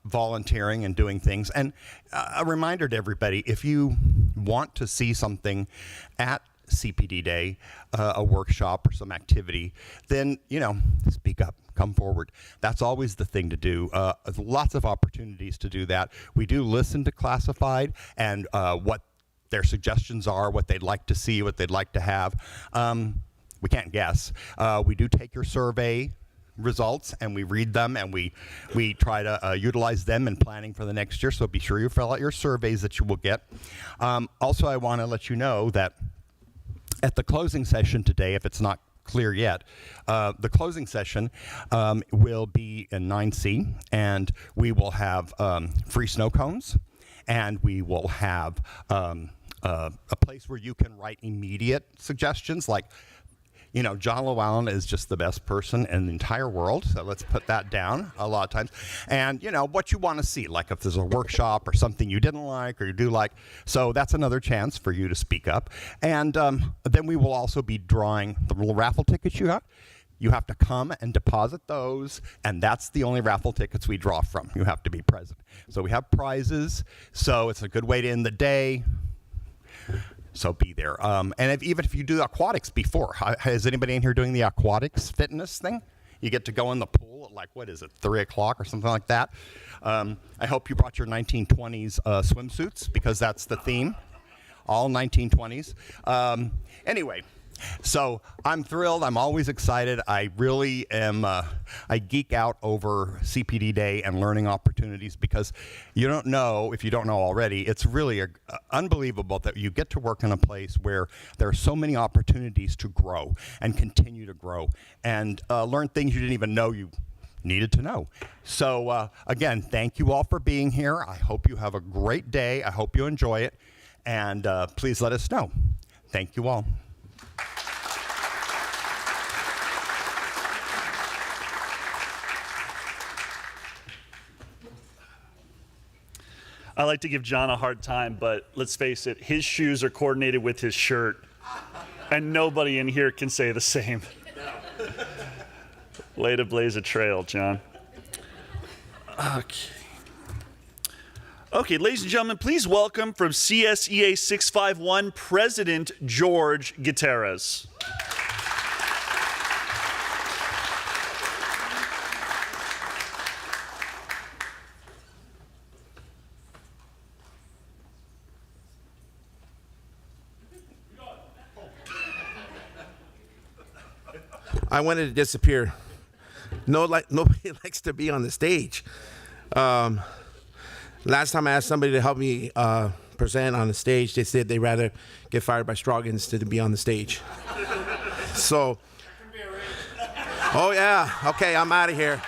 volunteering and doing things. And a reminder to everybody, if you want to see something at CPD Day, a workshop or some activity, then, speak up. Come forward. That's always the thing to do. Lots of opportunities to do that. We do listen to classified and what their suggestions are, what they'd like to see, what they'd like to have. We can't guess. We do take your survey results, and we read them, and we try to utilize them in planning for the next year. So be sure you fill out your surveys that you will get. Also, I want to let you know that at the closing session today, if it's not clear yet, the closing session will be in 9C, and we will have free snow cones, and we will have a place where you can write immediate suggestions, like, you know, John Llewellyn is just the best person in the entire world, so let's put that down a lot of times. And, you know, what you want to see, like if there's a workshop or something you didn't like or you do like. So that's another chance for you to speak up. And then we will also be drawing the little raffle tickets you got. You have to come and deposit those, and that's the only raffle tickets we draw from. You have to be present. So we have prizes, so it's a good way to end the day. So be there. And even if you do aquatics before, is anybody in here doing the aquatics fitness thing? You get to go in the pool at, like, what is it, 3 o'clock or something like that. I hope you brought your 1920s swimsuits, because that's the theme, all 1920s. Anyway, so I'm thrilled. I'm always excited. I really am, I geek out over CPD Day and learning opportunities, because you don't know, if you don't know already, it's really unbelievable that you get to work in a place where there are so many opportunities to grow and continue to grow and learn things you didn't even know you needed to know. So again, thank you all for being here. I hope you have a great day. I hope you enjoy it. And please let us know. Thank you all. I like to give John a hard time, but let's face it, his shoes are coordinated with his shirt, and nobody in here can say the same. Way to blaze a trail, John. Okay, ladies and gentlemen, please welcome from CSEA 651, President George Gutierrez. I wanted to disappear. Nobody likes to be on the stage. Last time I asked somebody to help me present on the stage, they said they'd rather get fired by Scroggins to be on the stage. So, oh yeah, okay, I'm out of here.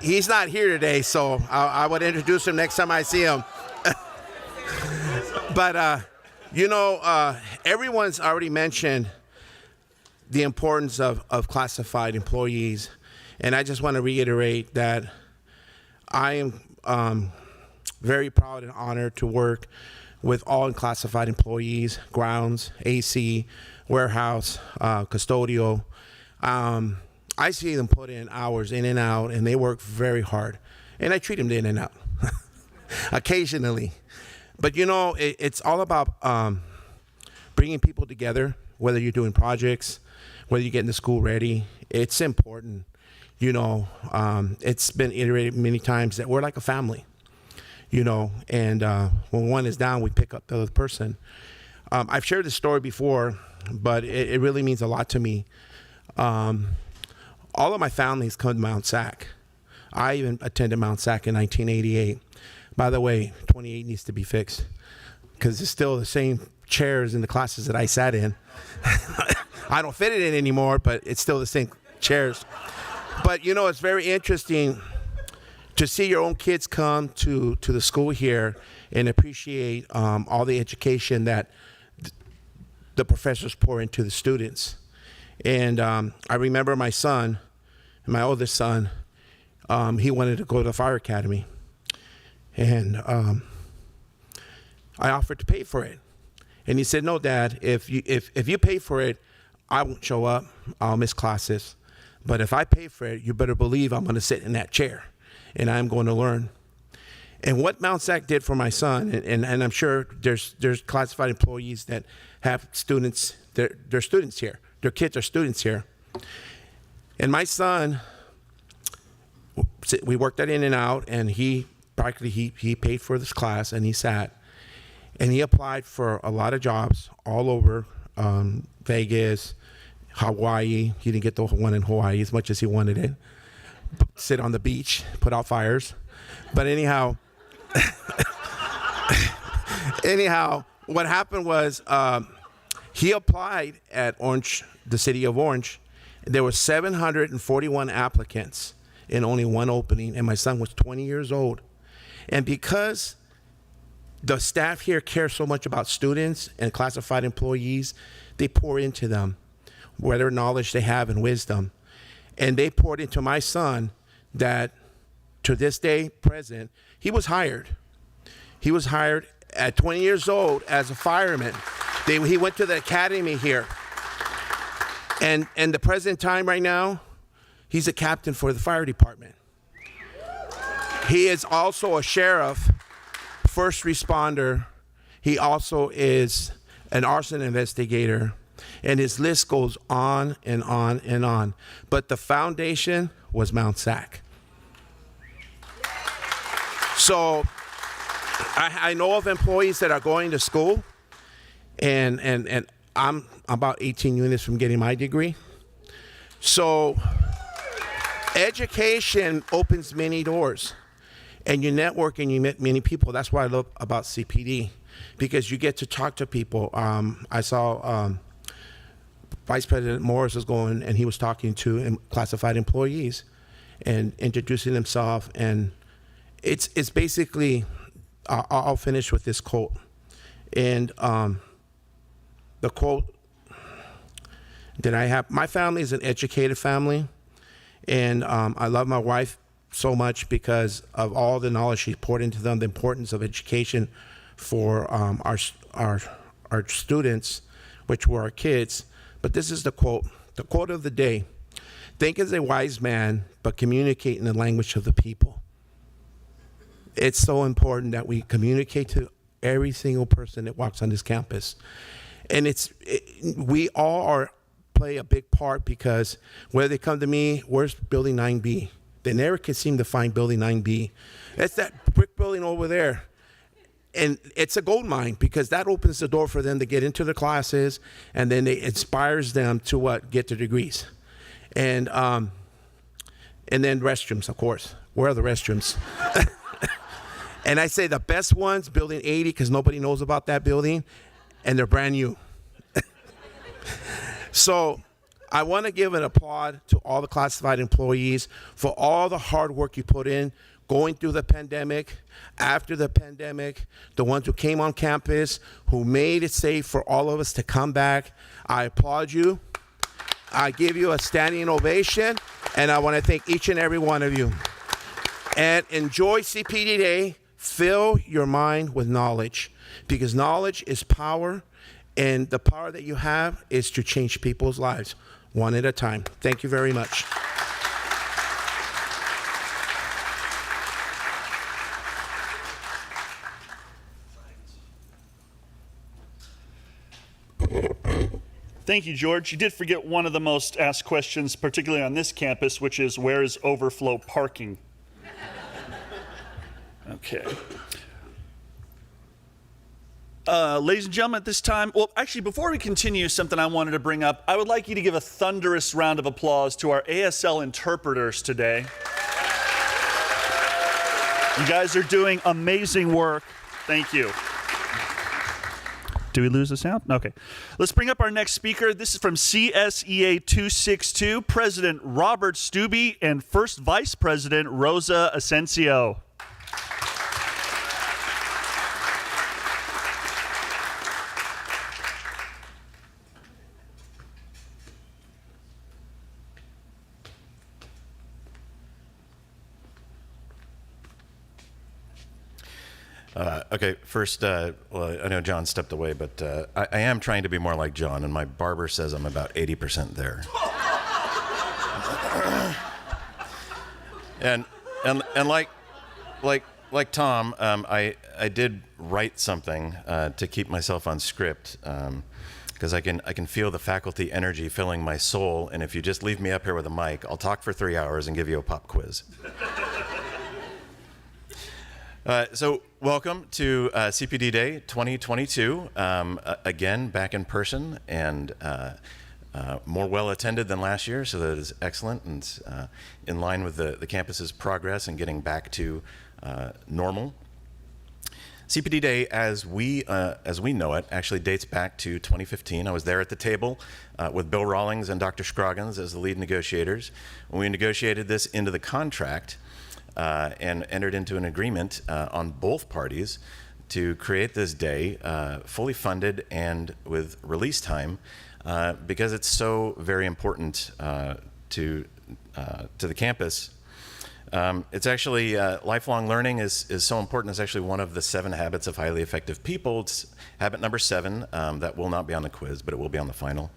He's not here today, so I would introduce him next time I see him. But, you know, everyone's already mentioned the importance of classified employees. And I just want to reiterate that I am very proud and honored to work with all unclassified employees, grounds, AC, warehouse, custodial. I see them put in hours in and out, and they work very hard. And I treat them in and out occasionally. But, you know, it's all about bringing people together, whether you're doing projects, whether you're getting the school ready. It's important. You know, it's been iterated many times that we're like a family, you know, and when one is down, we pick up the other person. I've shared this story before, but it really means a lot to me. All of my families come to Mt SAC. I even attended Mt SAC in 1988. By the way, 28 needs to be fixed because it's still the same chairs in the classes that I sat in. I don't fit it in anymore, but it's still the same chairs. But, you know, it's very interesting to see your own kids come to the school here and appreciate all the education that the professors pour into the students. And I remember my son, my oldest son, he wanted to go to the fire academy. And I offered to pay for it. And he said, no, Dad, if you pay for it, I won't show up. I'll miss classes. But if I pay for it, you better believe I'm going to sit in that chair and I'm going to learn. And what Mt SAC did for my son, and I'm sure there's classified employees that have students, they're students here. Their kids are students here. And my son, we worked that in and out, and he paid for this class, and he sat. And he applied for a lot of jobs all over Vegas, Hawaii. He didn't get the one in Hawaii as much as he wanted it. Sit on the beach, put out fires. But anyhow, what happened was he applied at Orange, the city of Orange. There were 741 applicants and only one opening, and my son was 20 years old. And because the staff here care so much about students and classified employees, they pour into them whatever knowledge they have and wisdom. And they poured into my son that to this day, present, he was hired. He was hired at 20 years old as a fireman. He went to the academy here. And the present time right now, he's a captain for the fire department. He is also a sheriff, first responder. He also is an arson investigator. And his list goes on and on and on. But the foundation was Mt SAC. So I know of employees that are going to school, and I'm about 18 units from getting my degree. So education opens many doors, and you network and you meet many people. That's what I love about CPD, because you get to talk to people. I saw Vice President Morris was going, and he was talking to classified employees and introducing himself. And it's basically, I'll finish with this quote. And the quote that I have, my family is an educated family, and I love my wife so much because of all the knowledge she poured into them, the importance of education for our students, which were our kids. But this is the quote of the day. Think as a wise man, but communicate in the language of the people. It's so important that we communicate to every single person that walks on this campus. And we all play a big part, because where they come to me, where's building 9B? They never can seem to find building 9B. It's that brick building over there. And it's a gold mine, because that opens the door for them to get into the classes, and then it inspires them to get their degrees. And then restrooms, of course. Where are the restrooms? And I say the best ones, building 80, because nobody knows about that building, and they're brand new. So I want to give an applaud to all the classified employees for all the hard work you put in, going through the pandemic, after the pandemic, the ones who came on campus, who made it safe for all of us to come back. I applaud you. I give you a standing ovation, and I want to thank each and every one of you. And enjoy CPD Day. Fill your mind with knowledge, because knowledge is power, and the power that you have is to change people's lives one at a time. Thank you very much. Thank you, George. You did forget one of the most asked questions, particularly on this campus, which is, where is overflow parking? Okay. Ladies and gentlemen, at this time, well, actually, before we continue, something I wanted to bring up, I would like you to give a thunderous round of applause to our ASL interpreters today. You guys are doing amazing work. Thank you. Do we lose the sound? Okay. Let's bring up our next speaker. This is from CSEA 262, President Robert Stubbe and First Vice President Rosa Asensio. Okay, first, well, I know John stepped away, but I am trying to be more like John, and my barber says I'm about 80% there. and like Tom, I did write something to keep myself on script, because I can feel the faculty energy filling my soul, and if you just leave me up here with a mic, I'll talk for 3 hours and give you a pop quiz. So welcome to CPD Day 2022, again, back in person, and more well attended than last year, so that is excellent and in line with the campus's progress and getting back to normal. CPD Day, as we know it, actually dates back to 2015. I was there at the table with Bill Rawlings and Dr. Scroggins as the lead negotiators when we negotiated this into the contract and entered into an agreement on both parties to create this day fully funded and with release time because it's so very important to the campus. It's actually, lifelong learning is so important. It's actually one of the 7 habits of highly effective people. It's habit number 7, that will not be on the quiz, but it will be on the final,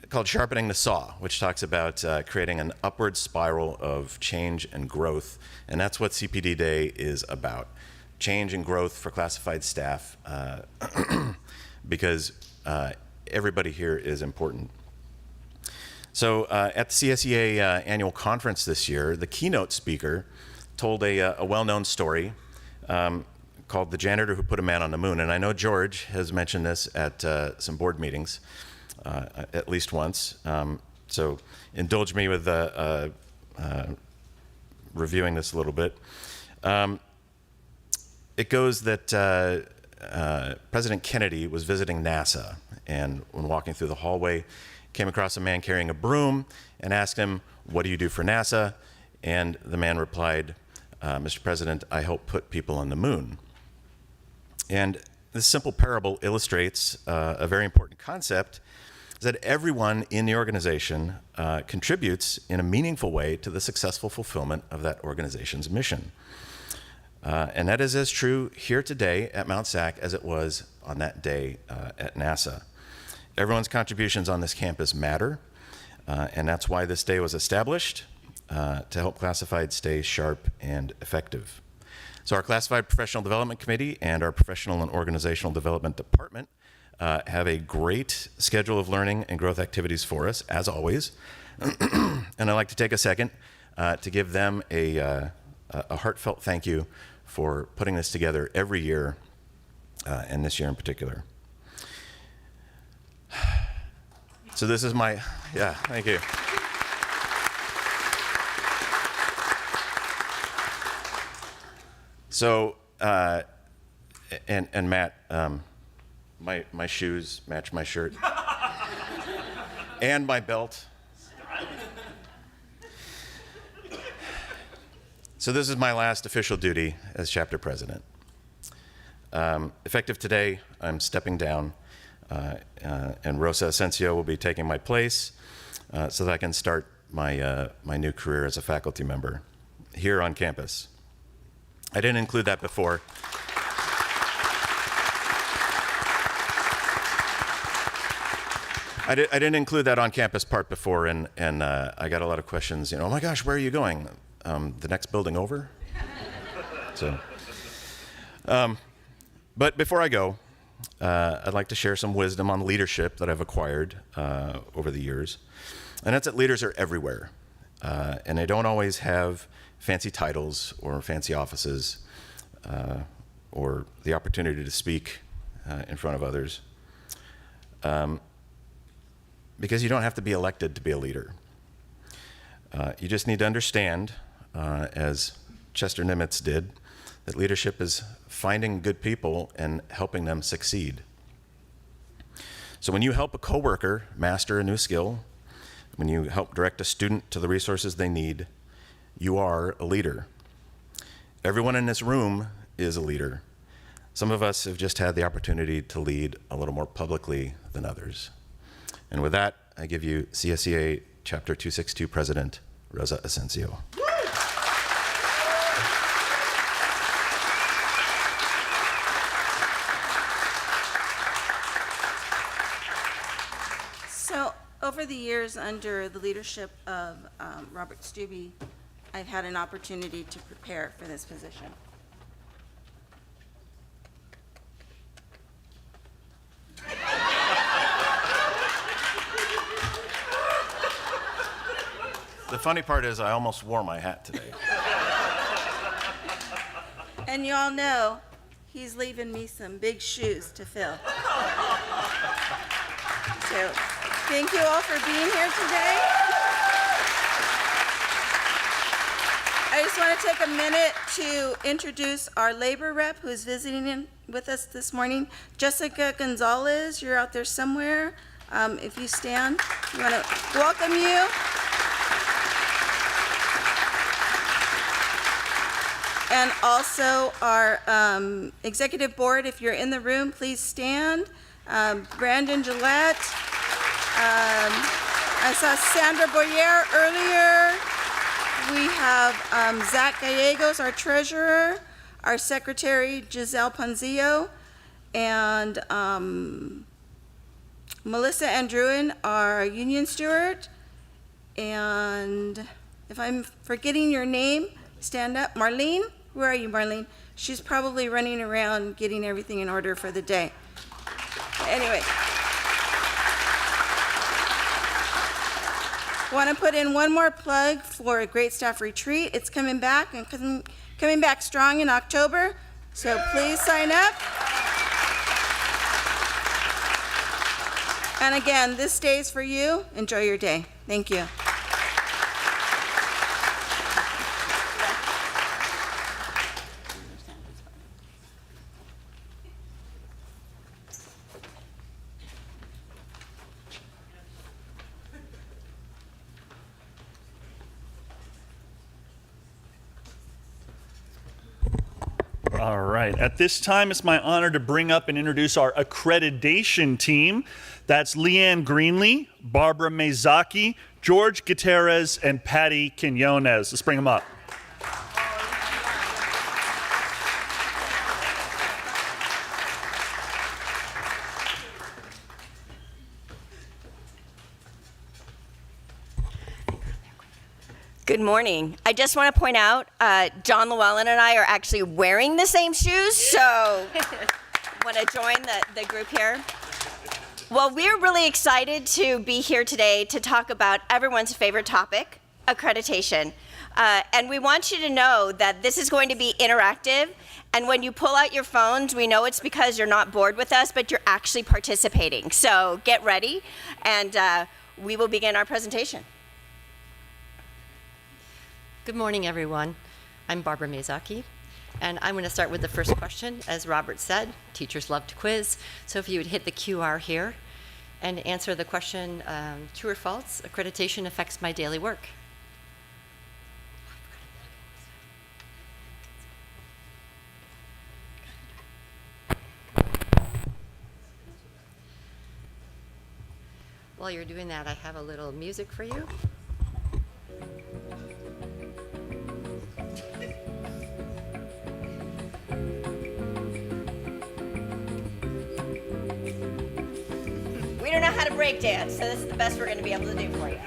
called sharpening the saw, which talks about creating an upward spiral of change and growth. And that's what CPD Day is about. Change and growth for classified staff, because everybody here is important. So at the CSEA annual conference this year, the keynote speaker told a well-known story called The Janitor Who Put a Man on the Moon. And I know George has mentioned this at some board meetings, at least once. So indulge me with reviewing this a little bit. It goes that President Kennedy was visiting NASA, and when walking through the hallway, came across a man carrying a broom and asked him, "What do you do for NASA?" And the man replied, "Mr. President, I help put people on the moon." And this simple parable illustrates a very important concept, is that everyone in the organization contributes in a meaningful way to the successful fulfillment of that organization's mission. And that is as true here today at Mt SAC as it was on that day at NASA. Everyone's contributions on this campus matter, and that's why this day was established, to help classified stay sharp and effective. So our Classified Professional Development Committee and our Professional and Organizational Development Department have a great schedule of learning and growth activities for us, as always. And I'd like to take a second to give them a heartfelt thank you for putting this together every year, and this year in particular. So this is my, yeah, thank you. So, and Matt, my shoes match my shirt and my belt. So this is my last official duty as chapter president. Effective today, I'm stepping down, and Rosa Asensio will be taking my place so that I can start my new career as a faculty member here on campus. I didn't include that before. I didn't include that on-campus part before, and I got a lot of questions. Oh my gosh, where are you going? The next building over? So, but before I go, I'd like to share some wisdom on leadership that I've acquired over the years, and that's that leaders are everywhere, and they don't always have fancy titles or fancy offices or the opportunity to speak in front of others. Because you don't have to be elected to be a leader. You just need to understand, as Chester Nimitz did, that leadership is finding good people and helping them succeed. So when you help a coworker master a new skill, when you help direct a student to the resources they need, you are a leader. Everyone in this room is a leader. Some of us have just had the opportunity to lead a little more publicly than others. And with that, I give you CSEA Chapter 262 President, Rosa Asensio. So, over the years, under the leadership of Robert Stubbe, I've had an opportunity to prepare for this position. The funny part is I almost wore my hat today. And you all know, he's leaving me some big shoes to fill. too. Thank you all for being here today. I just want to take a minute to introduce our labor rep who's visiting with us this morning. Jessica Gonzalez, you're out there somewhere. If you stand, we want to welcome you. And also our executive board, if you're in the room, please stand. Brandon Gillette. I saw Sandra Boyer earlier. We have Zach Gallegos, our treasurer, our secretary, Giselle Ponzillo, and Melissa Andrewen, our union steward. And if I'm forgetting your name, stand up. Marlene, where are you, Marlene? She's probably running around getting everything in order for the day. Anyway. Want to put in one more plug for a Great Staff Retreat. It's coming back and coming back strong in October, so please sign up. And again, this day is for you. Enjoy your day. Thank you. All right. At this time, it's my honor to bring up and introduce our accreditation team. That's Leanne Greenlee, Barbara Mazaki, George Gutierrez, and Patty Quinones. Let's bring them up. Good morning. I just want to point out, John Llewellyn and I are actually wearing the same shoes, so want to join the group here. Well, we're really excited to be here today to talk about everyone's favorite topic, accreditation. And we want you to know that this is going to be interactive, and when you pull out your phones, we know it's because you're not bored with us, but you're actually participating. So get ready, and we will begin our presentation. Good morning, everyone. I'm Barbara Mazaki, and I'm going to start with the first question. As Robert said, teachers love to quiz, so if you would hit the QR here and answer the question, true or false, accreditation affects my daily work. While you're doing that, I have a little music for you. We don't know how to break dance, so this is the best we're going to be able to do for you.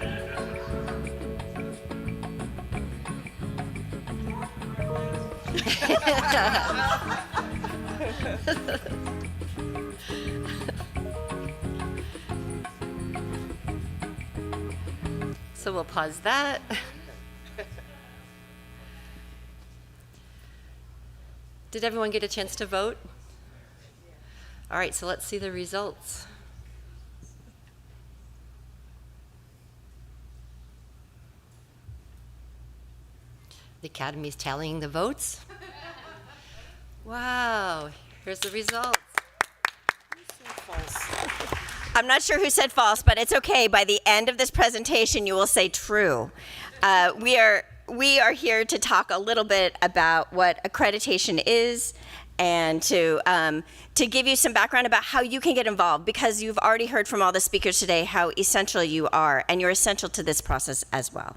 So we'll pause that. Did everyone get a chance to vote? All right, so let's see the results. The Academy's tallying the votes. Wow, here's the results. I'm not sure who said false, but it's okay. By the end of this presentation, you will say true. We are here to talk a little bit about what accreditation is and to give you some background about how you can get involved, because you've already heard from all the speakers today how essential you are, and you're essential to this process as well.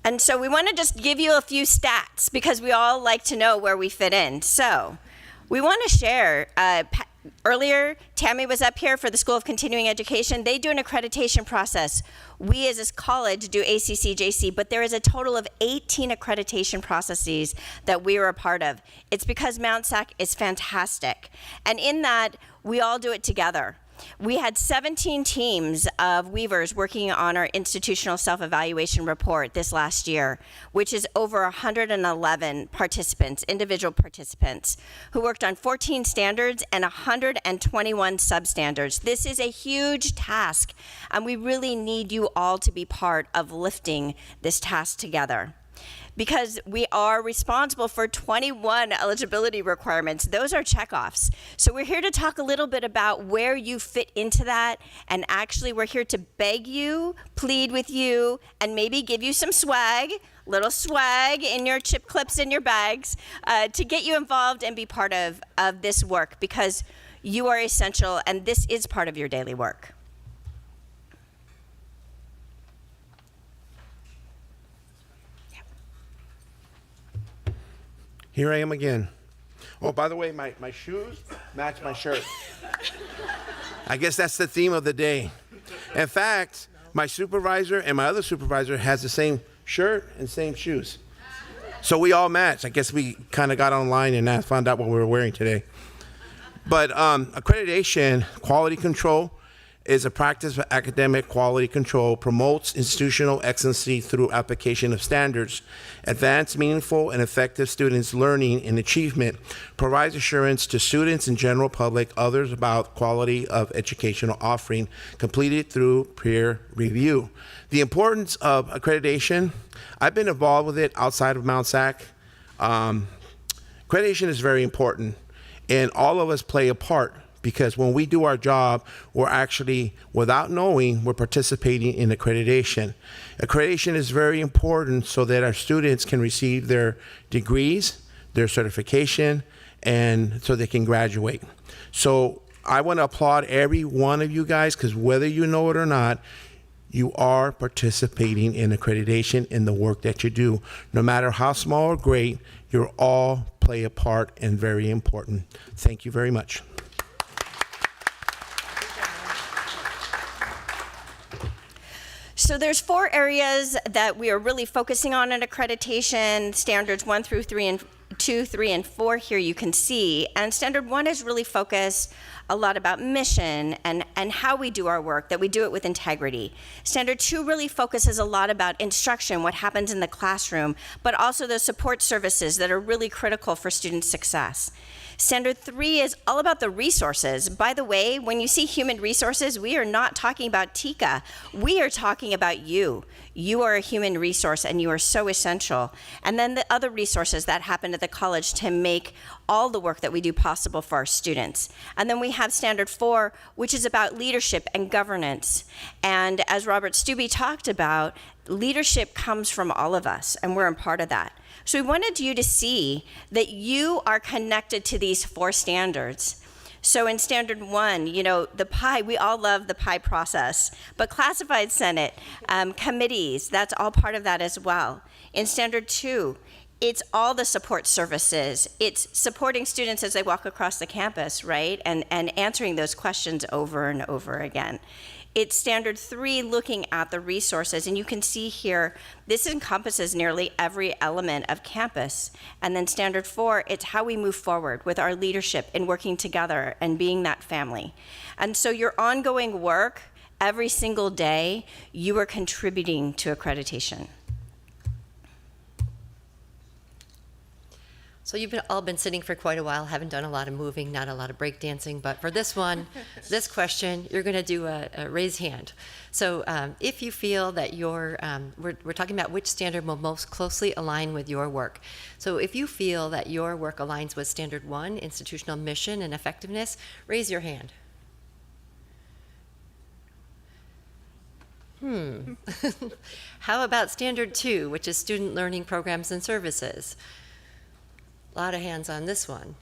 And so we want to just give you a few stats because we all like to know where we fit in. So we want to share, earlier Tammy was up here for the School of Continuing Education. They do an accreditation process. We as a college do ACC, JC, but there is a total of 18 accreditation processes that we are a part of. It's because Mt SAC is fantastic. And in that, we all do it together. We had 17 teams of Weavers working on our institutional self-evaluation report this last year, which is over 111 participants, individual participants, who worked on 14 standards and 121 substandards. This is a huge task, and we really need you all to be part of lifting this task together, because we are responsible for 21 eligibility requirements. Those are checkoffs. So we're here to talk a little bit about where you fit into that, and actually we're here to beg you, plead with you, and maybe give you some swag, little swag in your chip clips in your bags, to get you involved and be part of this work, because you are essential and this is part of your daily work. Here I am again. Oh, by the way, my shoes match my shirt. I guess that's the theme of the day. In fact, my supervisor and my other supervisor has the same shirt and same shoes. So we all match. I guess we kind of got online and found out what we were wearing today. But accreditation, quality control, is a practice of academic quality control, promotes institutional excellency through application of standards, advance meaningful and effective students' learning and achievement, provides assurance to students and general public, others about quality of educational offering, completed through peer review. The importance of accreditation, I've been involved with it outside of Mt SAC. Accreditation is very important, and all of us play a part. Because when we do our job, we're actually, without knowing, we're participating in accreditation. Accreditation is very important so that our students can receive their degrees, their certification, and so they can graduate. So I want to applaud every one of you guys, because whether you know it or not, you are participating in accreditation in the work that you do. No matter how small or great, you're all play a part and very important. Thank you very much. So there's 4 areas that we are really focusing on in accreditation, standards 1 through 3 and 2, 3, and 4 here you can see. And standard 1 is really focused a lot about mission and how we do our work, that we do it with integrity. Standard 2 really focuses a lot about instruction, what happens in the classroom, but also the support services that are really critical for student success. Standard 3 is all about the resources. By the way, when you see human resources, we are not talking about Tika. We are talking about you. You are a human resource and you are so essential. And then the other resources that happen at the college to make all the work that we do possible for our students. And then we have Standard 4, which is about leadership and governance. And as Robert Stubbe talked about, leadership comes from all of us, and we're a part of that. So we wanted you to see that you are connected to these 4 standards. So in Standard 1, you know, the PI, we all love the PI process, but Classified Senate, committees, that's all part of that as well. In Standard 2, it's all the support services. It's supporting students as they walk across the campus, right? And answering those questions over and over again. It's Standard 3, looking at the resources, and you can see here, this encompasses nearly every element of campus. And then Standard 4, it's how we move forward with our leadership in working together and being that family. And so your ongoing work, every single day, you are contributing to accreditation. So you've all been sitting for quite a while, haven't done a lot of moving, not a lot of breakdancing, but for this one, this question, you're going to do a raise hand. So if you feel that we're talking about which standard will most closely align with your work. So if you feel that your work aligns with Standard 1, institutional mission and effectiveness, raise your hand. How about Standard 2, which is student learning programs and services? A lot of hands on this one.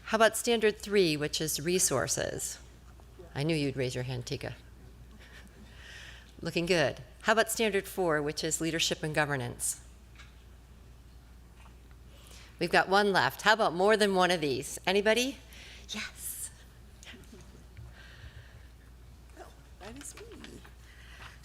How about Standard 3, which is resources? I knew you'd raise your hand, Tika. Looking good. How about Standard 4, which is leadership and governance? We've got one left. How about more than one of these? Anybody? Yes. Oh, that is me.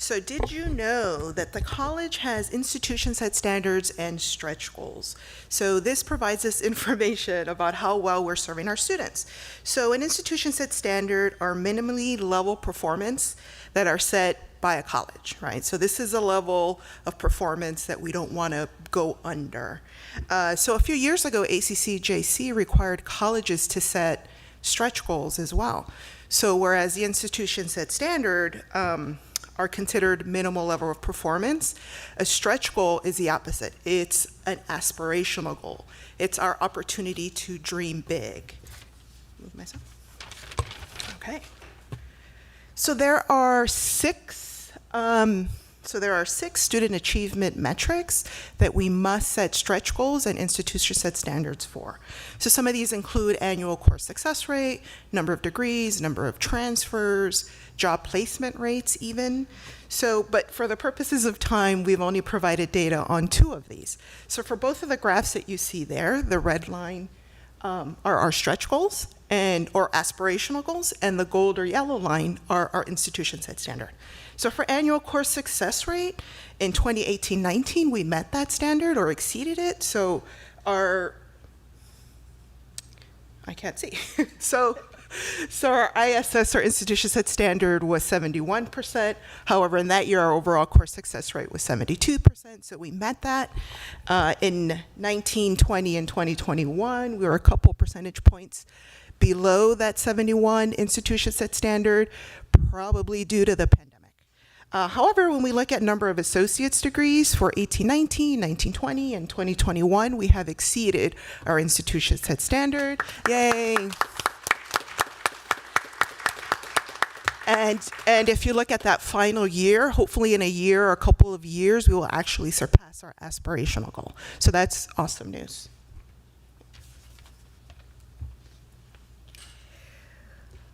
So did you know that the college has institution set standards and stretch goals? So this provides us information about how well we're serving our students. So an institution set standard are minimally level performance that are set by a college, right? So this is a level of performance that we don't want to go under. So a few years ago, ACCJC required colleges to set stretch goals as well. So whereas the institution set standard are considered minimal level of performance, a stretch goal is the opposite. It's an aspirational goal. It's our opportunity to dream big. Move myself. Okay. So there are six student achievement metrics that we must set stretch goals and institution set standards for. So some of these include annual course success rate, number of degrees, number of transfers, job placement rates even. So, but for the purposes of time, we've only provided data on 2 of these. So for both of the graphs that you see there, the red line are our stretch goals or aspirational goals, and the gold or yellow line are our institution set standard. So for annual course success rate, in 2018-19, we met that standard or exceeded it. So our ISS, or institution set standard, was 71%. However, in that year, our overall course success rate was 72%, so we met that. In 19, 20, and 2021, we were a couple percentage points below that 71 institution set standard, probably due to the pandemic. However, when we look at number of associate's degrees for 18-19, 19-20, and 2021, we have exceeded our institution set standard. Yay! And if you look at that final year, hopefully in a year or a couple of years, we will actually surpass our aspirational goal. So that's awesome news.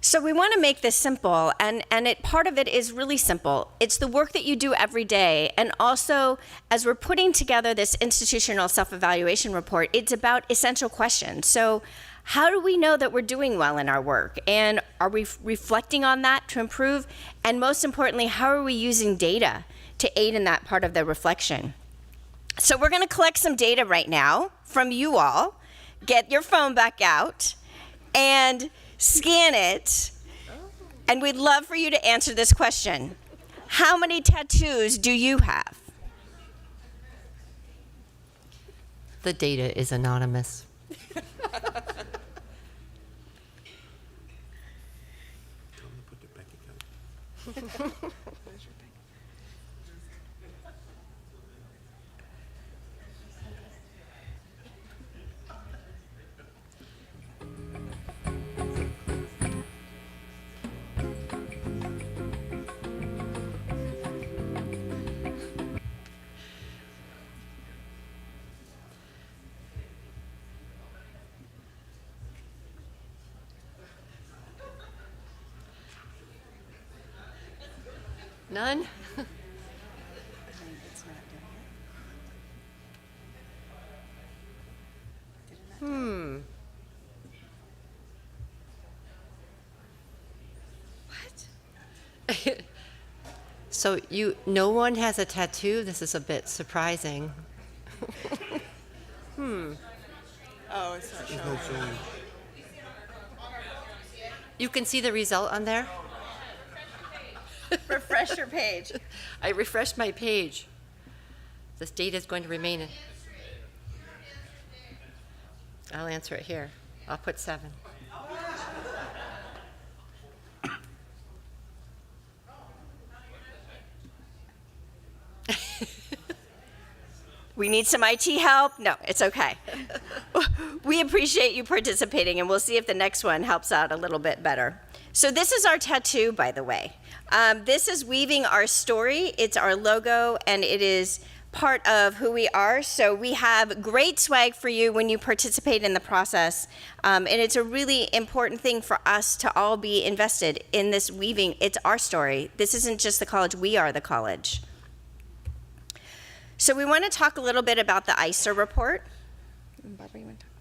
So we want to make this simple, and part of it is really simple. It's the work that you do every day, and also, as we're putting together this institutional self-evaluation report, it's about essential questions. So how do we know that we're doing well in our work? And are we reflecting on that to improve? And most importantly, how are we using data to aid in that part of the reflection? So we're going to collect some data right now from you all. Get your phone back out and scan it. And we'd love for you to answer this question. How many tattoos do you have? The data is anonymous. None? What? So no one has a tattoo? This is a bit surprising. Oh, it's not showing. You can see the result on there? Refresh your page. I refreshed my page. This data is going to remain in. I'll answer it here. I'll put 7. We need some IT help? No, it's okay. We appreciate you participating, and we'll see if the next one helps out a little bit better. So this is our tattoo, by the way. This is weaving our story. It's our logo, and it is part of who we are. So we have great swag for you when you participate in the process. And it's a really important thing for us to all be invested in this weaving. It's our story. This isn't just the college. We are the college. So we want to talk a little bit about the ISER report. Barbara, you want to talk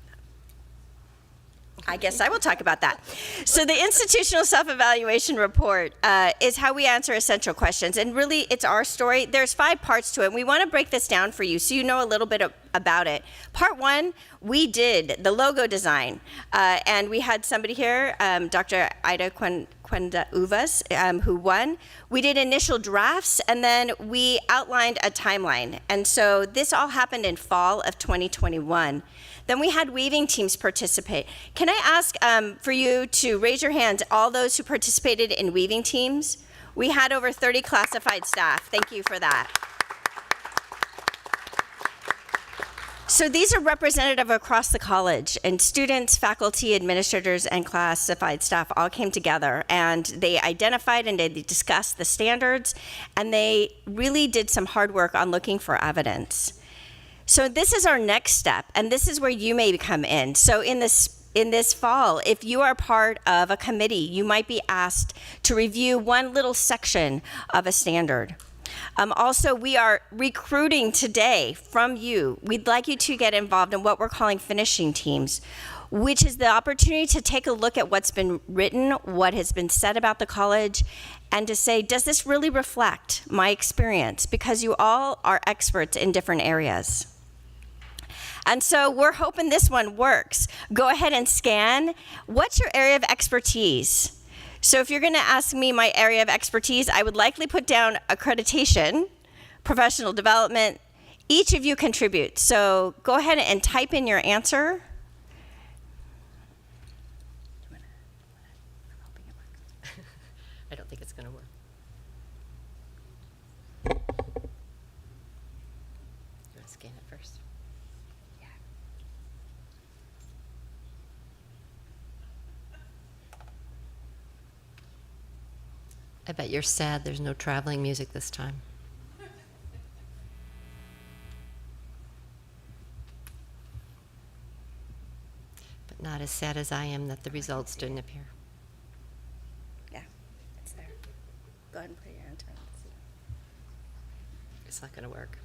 about I guess I will talk about that. So the institutional self-evaluation report is how we answer essential questions. And really, it's our story. There's 5 parts to it. We want to break this down for you so you know a little bit about it. Part 1, we did the logo design. And we had somebody here, Dr. Ida Quenda Uvas, who won. We did initial drafts, and then we outlined a timeline. And so this all happened in fall of 2021. Then we had weaving teams participate. Can I ask for you to raise your hands, all those who participated in weaving teams? We had over 30 classified staff. Thank you for that. So these are representative across the college, and students, faculty, administrators, and classified staff all came together, and they identified and they discussed the standards, and they really did some hard work on looking for evidence. So this is our next step, and this is where you may come in. So in this fall, if you are part of a committee, you might be asked to review one little section of a standard. Also, we are recruiting today from you. We'd like you to get involved in what we're calling finishing teams, which is the opportunity to take a look at what's been written, what has been said about the college, and to say, does this really reflect my experience? Because you all are experts in different areas. And so we're hoping this one works. Go ahead and scan. What's your area of expertise? So if you're going to ask me my area of expertise, I would likely put down accreditation, professional development. Each of you contribute. So go ahead and type in your answer. I don't think it's going to work. You want to scan it first? I bet you're sad there's no traveling music this time. But not as sad as I am that the results didn't appear. Yeah, it's there. Go ahead and put your answer. It's not going to work.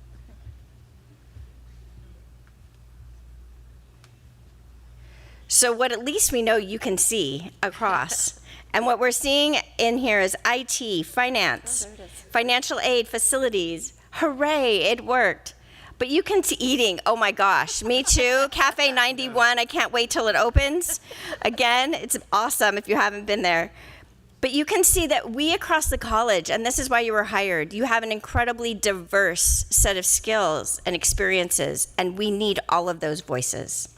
So what at least we know you can see across. And what we're seeing in here is IT, finance, financial aid, facilities. Hooray, it worked. But you can see eating. Oh my gosh, me too. Cafe 91, I can't wait till it opens. Again, it's awesome if you haven't been there. But you can see that we across the college, and this is why you were hired, you have an incredibly diverse set of skills and experiences, and we need all of those voices.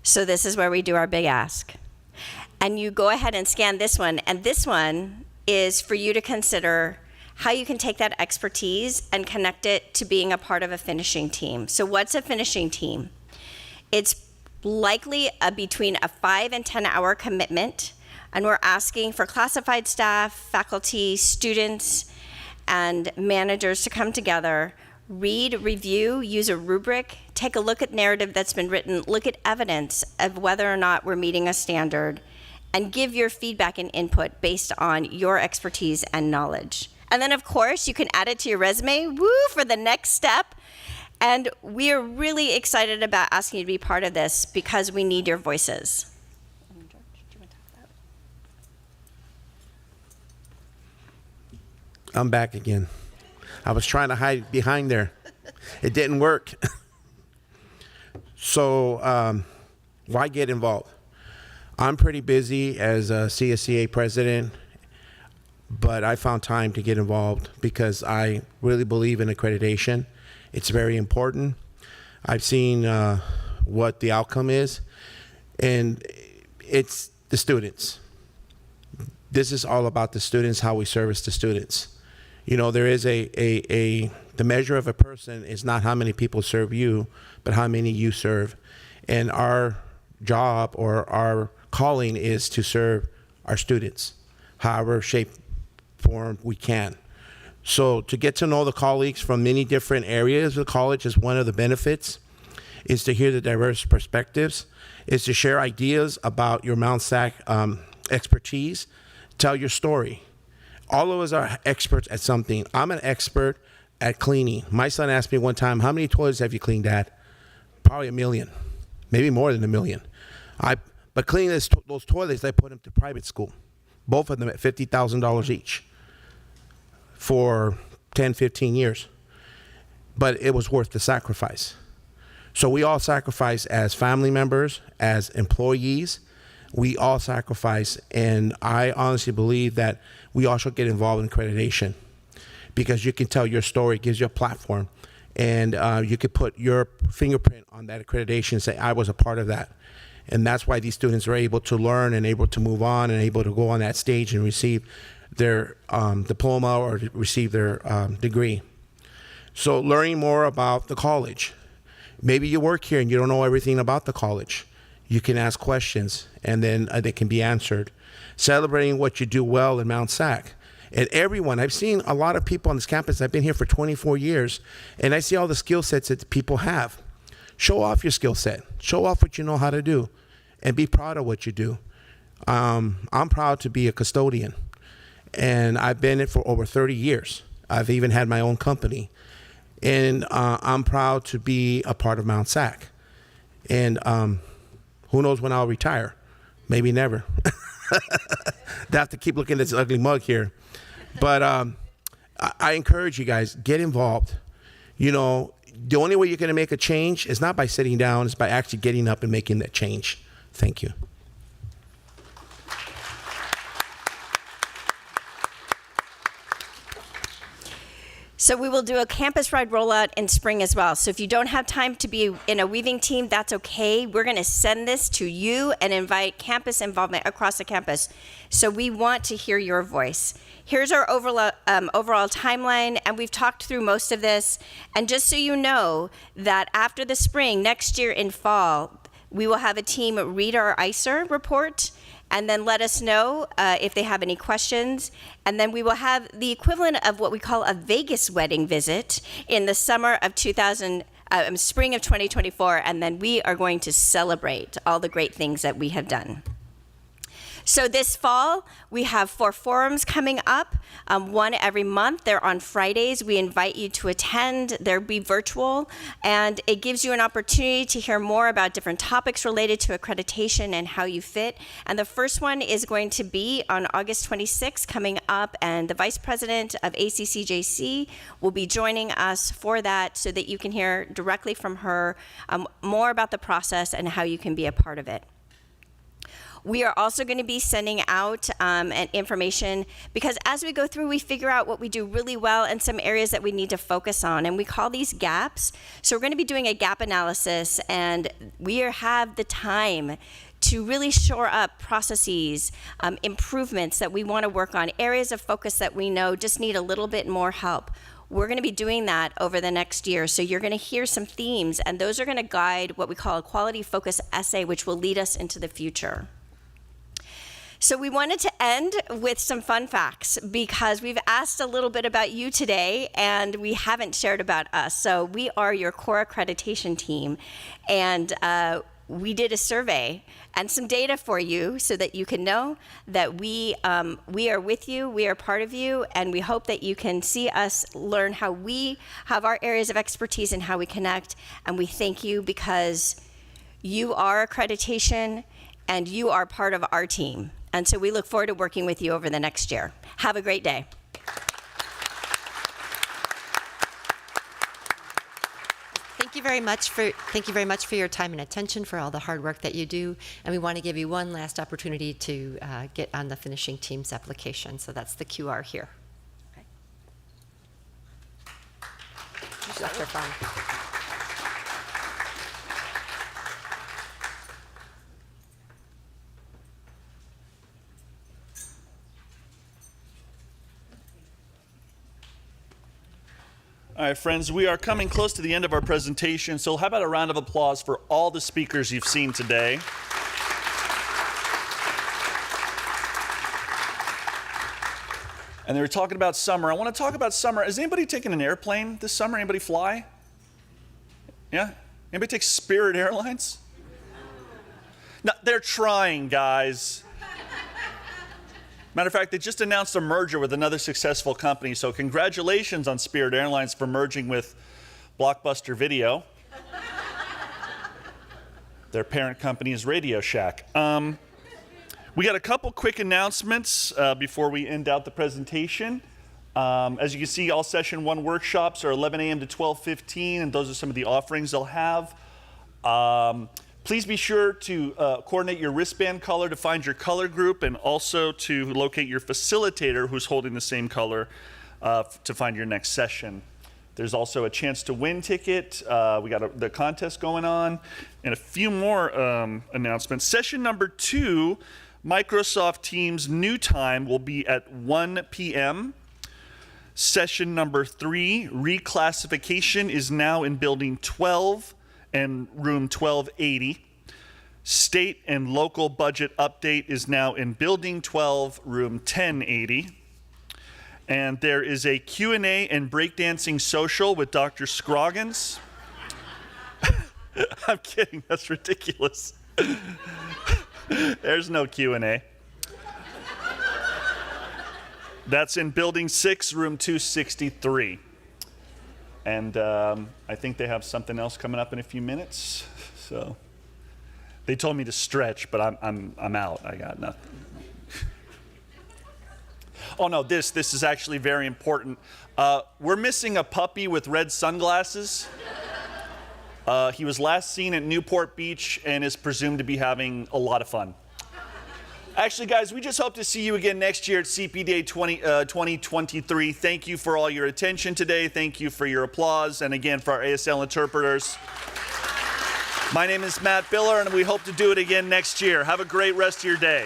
So this is where we do our big ask. And you go ahead and scan this one, and this one is for you to consider how you can take that expertise and connect it to being a part of a finishing team. So what's a finishing team? It's likely between a 5 and 10 hour commitment, and we're asking for classified staff, faculty, students, and managers to come together, read, review, use a rubric, take a look at narrative that's been written, look at evidence of whether or not we're meeting a standard, and give your feedback and input based on your expertise and knowledge. And then, of course, you can add it to your resume, for the next step. And we are really excited about asking you to be part of this because we need your voices. I'm back again. I was trying to hide behind there. It didn't work. So why get involved? I'm pretty busy as a CSCA president, but I found time to get involved because I really believe in accreditation. It's very important. I've seen what the outcome is, and it's the students. This is all about the students, how we service the students. You know, there is the measure of a person is not how many people serve you, but how many you serve. And our job or our calling is to serve our students, however shape, form we can. So to get to know the colleagues from many different areas of the college is one of the benefits, is to hear the diverse perspectives, is to share ideas about your Mt SAC expertise, Tell your story. All of us are experts at something. I'm an expert at cleaning. My son asked me one time, how many toilets have you cleaned, Dad? Probably 1 million, maybe more than 1 million. But cleaning those toilets, I put them to private school, both of them at $50,000 each for 10, 15 years. But it was worth the sacrifice. So we all sacrifice as family members, as employees. We all sacrifice, and I honestly believe that we all should get involved in accreditation, because you can tell your story, it gives you a platform, and you can put your fingerprint on that accreditation and say, I was a part of that. And that's why these students are able to learn and able to move on and able to go on that stage and receive their diploma or receive their degree. So learning more about the college. Maybe you work here and you don't know everything about the college. You can ask questions and then they can be answered. Celebrating what you do well in Mt SAC. And everyone, I've seen a lot of people on this campus. I've been here for 24 years, and I see all the skill sets that people have. Show off your skill set. Show off what you know how to do, and be proud of what you do. I'm proud to be a custodian, and I've been it for over 30 years. I've even had my own company, and I'm proud to be a part of Mt SAC. And who knows when I'll retire? Maybe never. They have to keep looking at this ugly mug here. But I encourage you guys, get involved. You know, the only way you're going to make a change is not by sitting down, it's by actually getting up and making that change. Thank you. So we will do a campus-wide rollout in spring as well. So if you don't have time to be in a weaving team, that's okay. We're going to send this to you and invite campus involvement across the campus. So we want to hear your voice. Here's our overall timeline, and we've talked through most of this. And just so you know that after the spring, next year in fall, we will have a team read our ICER report and then let us know if they have any questions. And then we will have the equivalent of what we call a Vegas wedding visit in the spring of 2024, and then we are going to celebrate all the great things that we have done. So this fall, we have 4 forums coming up, one every month. They're on Fridays. We invite you to attend. They'll be virtual, and it gives you an opportunity to hear more about different topics related to accreditation and how you fit. And the first one is going to be on August 26th coming up, and the Vice President of ACCJC will be joining us for that so that you can hear directly from her more about the process and how you can be a part of it. We are also going to be sending out information because as we go through, we figure out what we do really well and some areas that we need to focus on, and we call these gaps. So we're going to be doing a gap analysis, and we have the time to really shore up processes, improvements that we want to work on, areas of focus that we know just need a little bit more help. We're going to be doing that over the next year. So you're going to hear some themes, and those are going to guide what we call a quality focus essay, which will lead us into the future. So we wanted to end with some fun facts because we've asked a little bit about you today and we haven't shared about us. So we are your core accreditation team, and we did a survey and some data for you so that you can know that we are with you, we are part of you, and we hope that you can see us learn how we have our areas of expertise and how we connect. And we thank you because you are accreditation and you are part of our team. And so we look forward to working with you over the next year. Have a great day. Thank you very much for your time and attention, for all the hard work that you do. And we want to give you one last opportunity to get on the finishing team's application. So that's the QR here. Okay. Dr. Fung. All right, friends, we are coming close to the end of our presentation, so how about a round of applause for all the speakers you've seen today? And they were talking about summer. I want to talk about summer. Has anybody taken an airplane this summer? Anybody fly? Yeah? Anybody take Spirit Airlines? No, they're trying, guys. Matter of fact, they just announced a merger with another successful company, so congratulations on Spirit Airlines for merging with Blockbuster Video. Their parent company is Radio Shack. We got a couple quick announcements before we end out the presentation. As you can see, all session 1 workshops are 11 a.m. to 12:15, and those are some of the offerings they'll have. Please be sure to coordinate your wristband color to find your color group, and also to locate your facilitator who's holding the same color to find your next session. There's also a chance to win ticket. We got the contest going on, and a few more announcements. Session number 2, Microsoft Teams new time will be at 1 p.m. Session number 3, reclassification, is now in building 12 and room 1280. State and local budget update is now in building 12, room 1080. And there is a Q&A and breakdancing social with Dr. Scroggins. I'm kidding, that's ridiculous. There's no Q&A. That's in building 6, room 263. And I think they have something else coming up in a few minutes. So they told me to stretch, but I'm out. I got nothing. Oh no, this is actually very important. We're missing a puppy with red sunglasses. He was last seen at Newport Beach and is presumed to be having a lot of fun. Actually, guys, we just hope to see you again next year at CP Day 2023. Thank you for all your attention today. Thank you for your applause. And again, for our ASL interpreters. My name is Matt Biller, and we hope to do it again next year. Have a great rest of your day.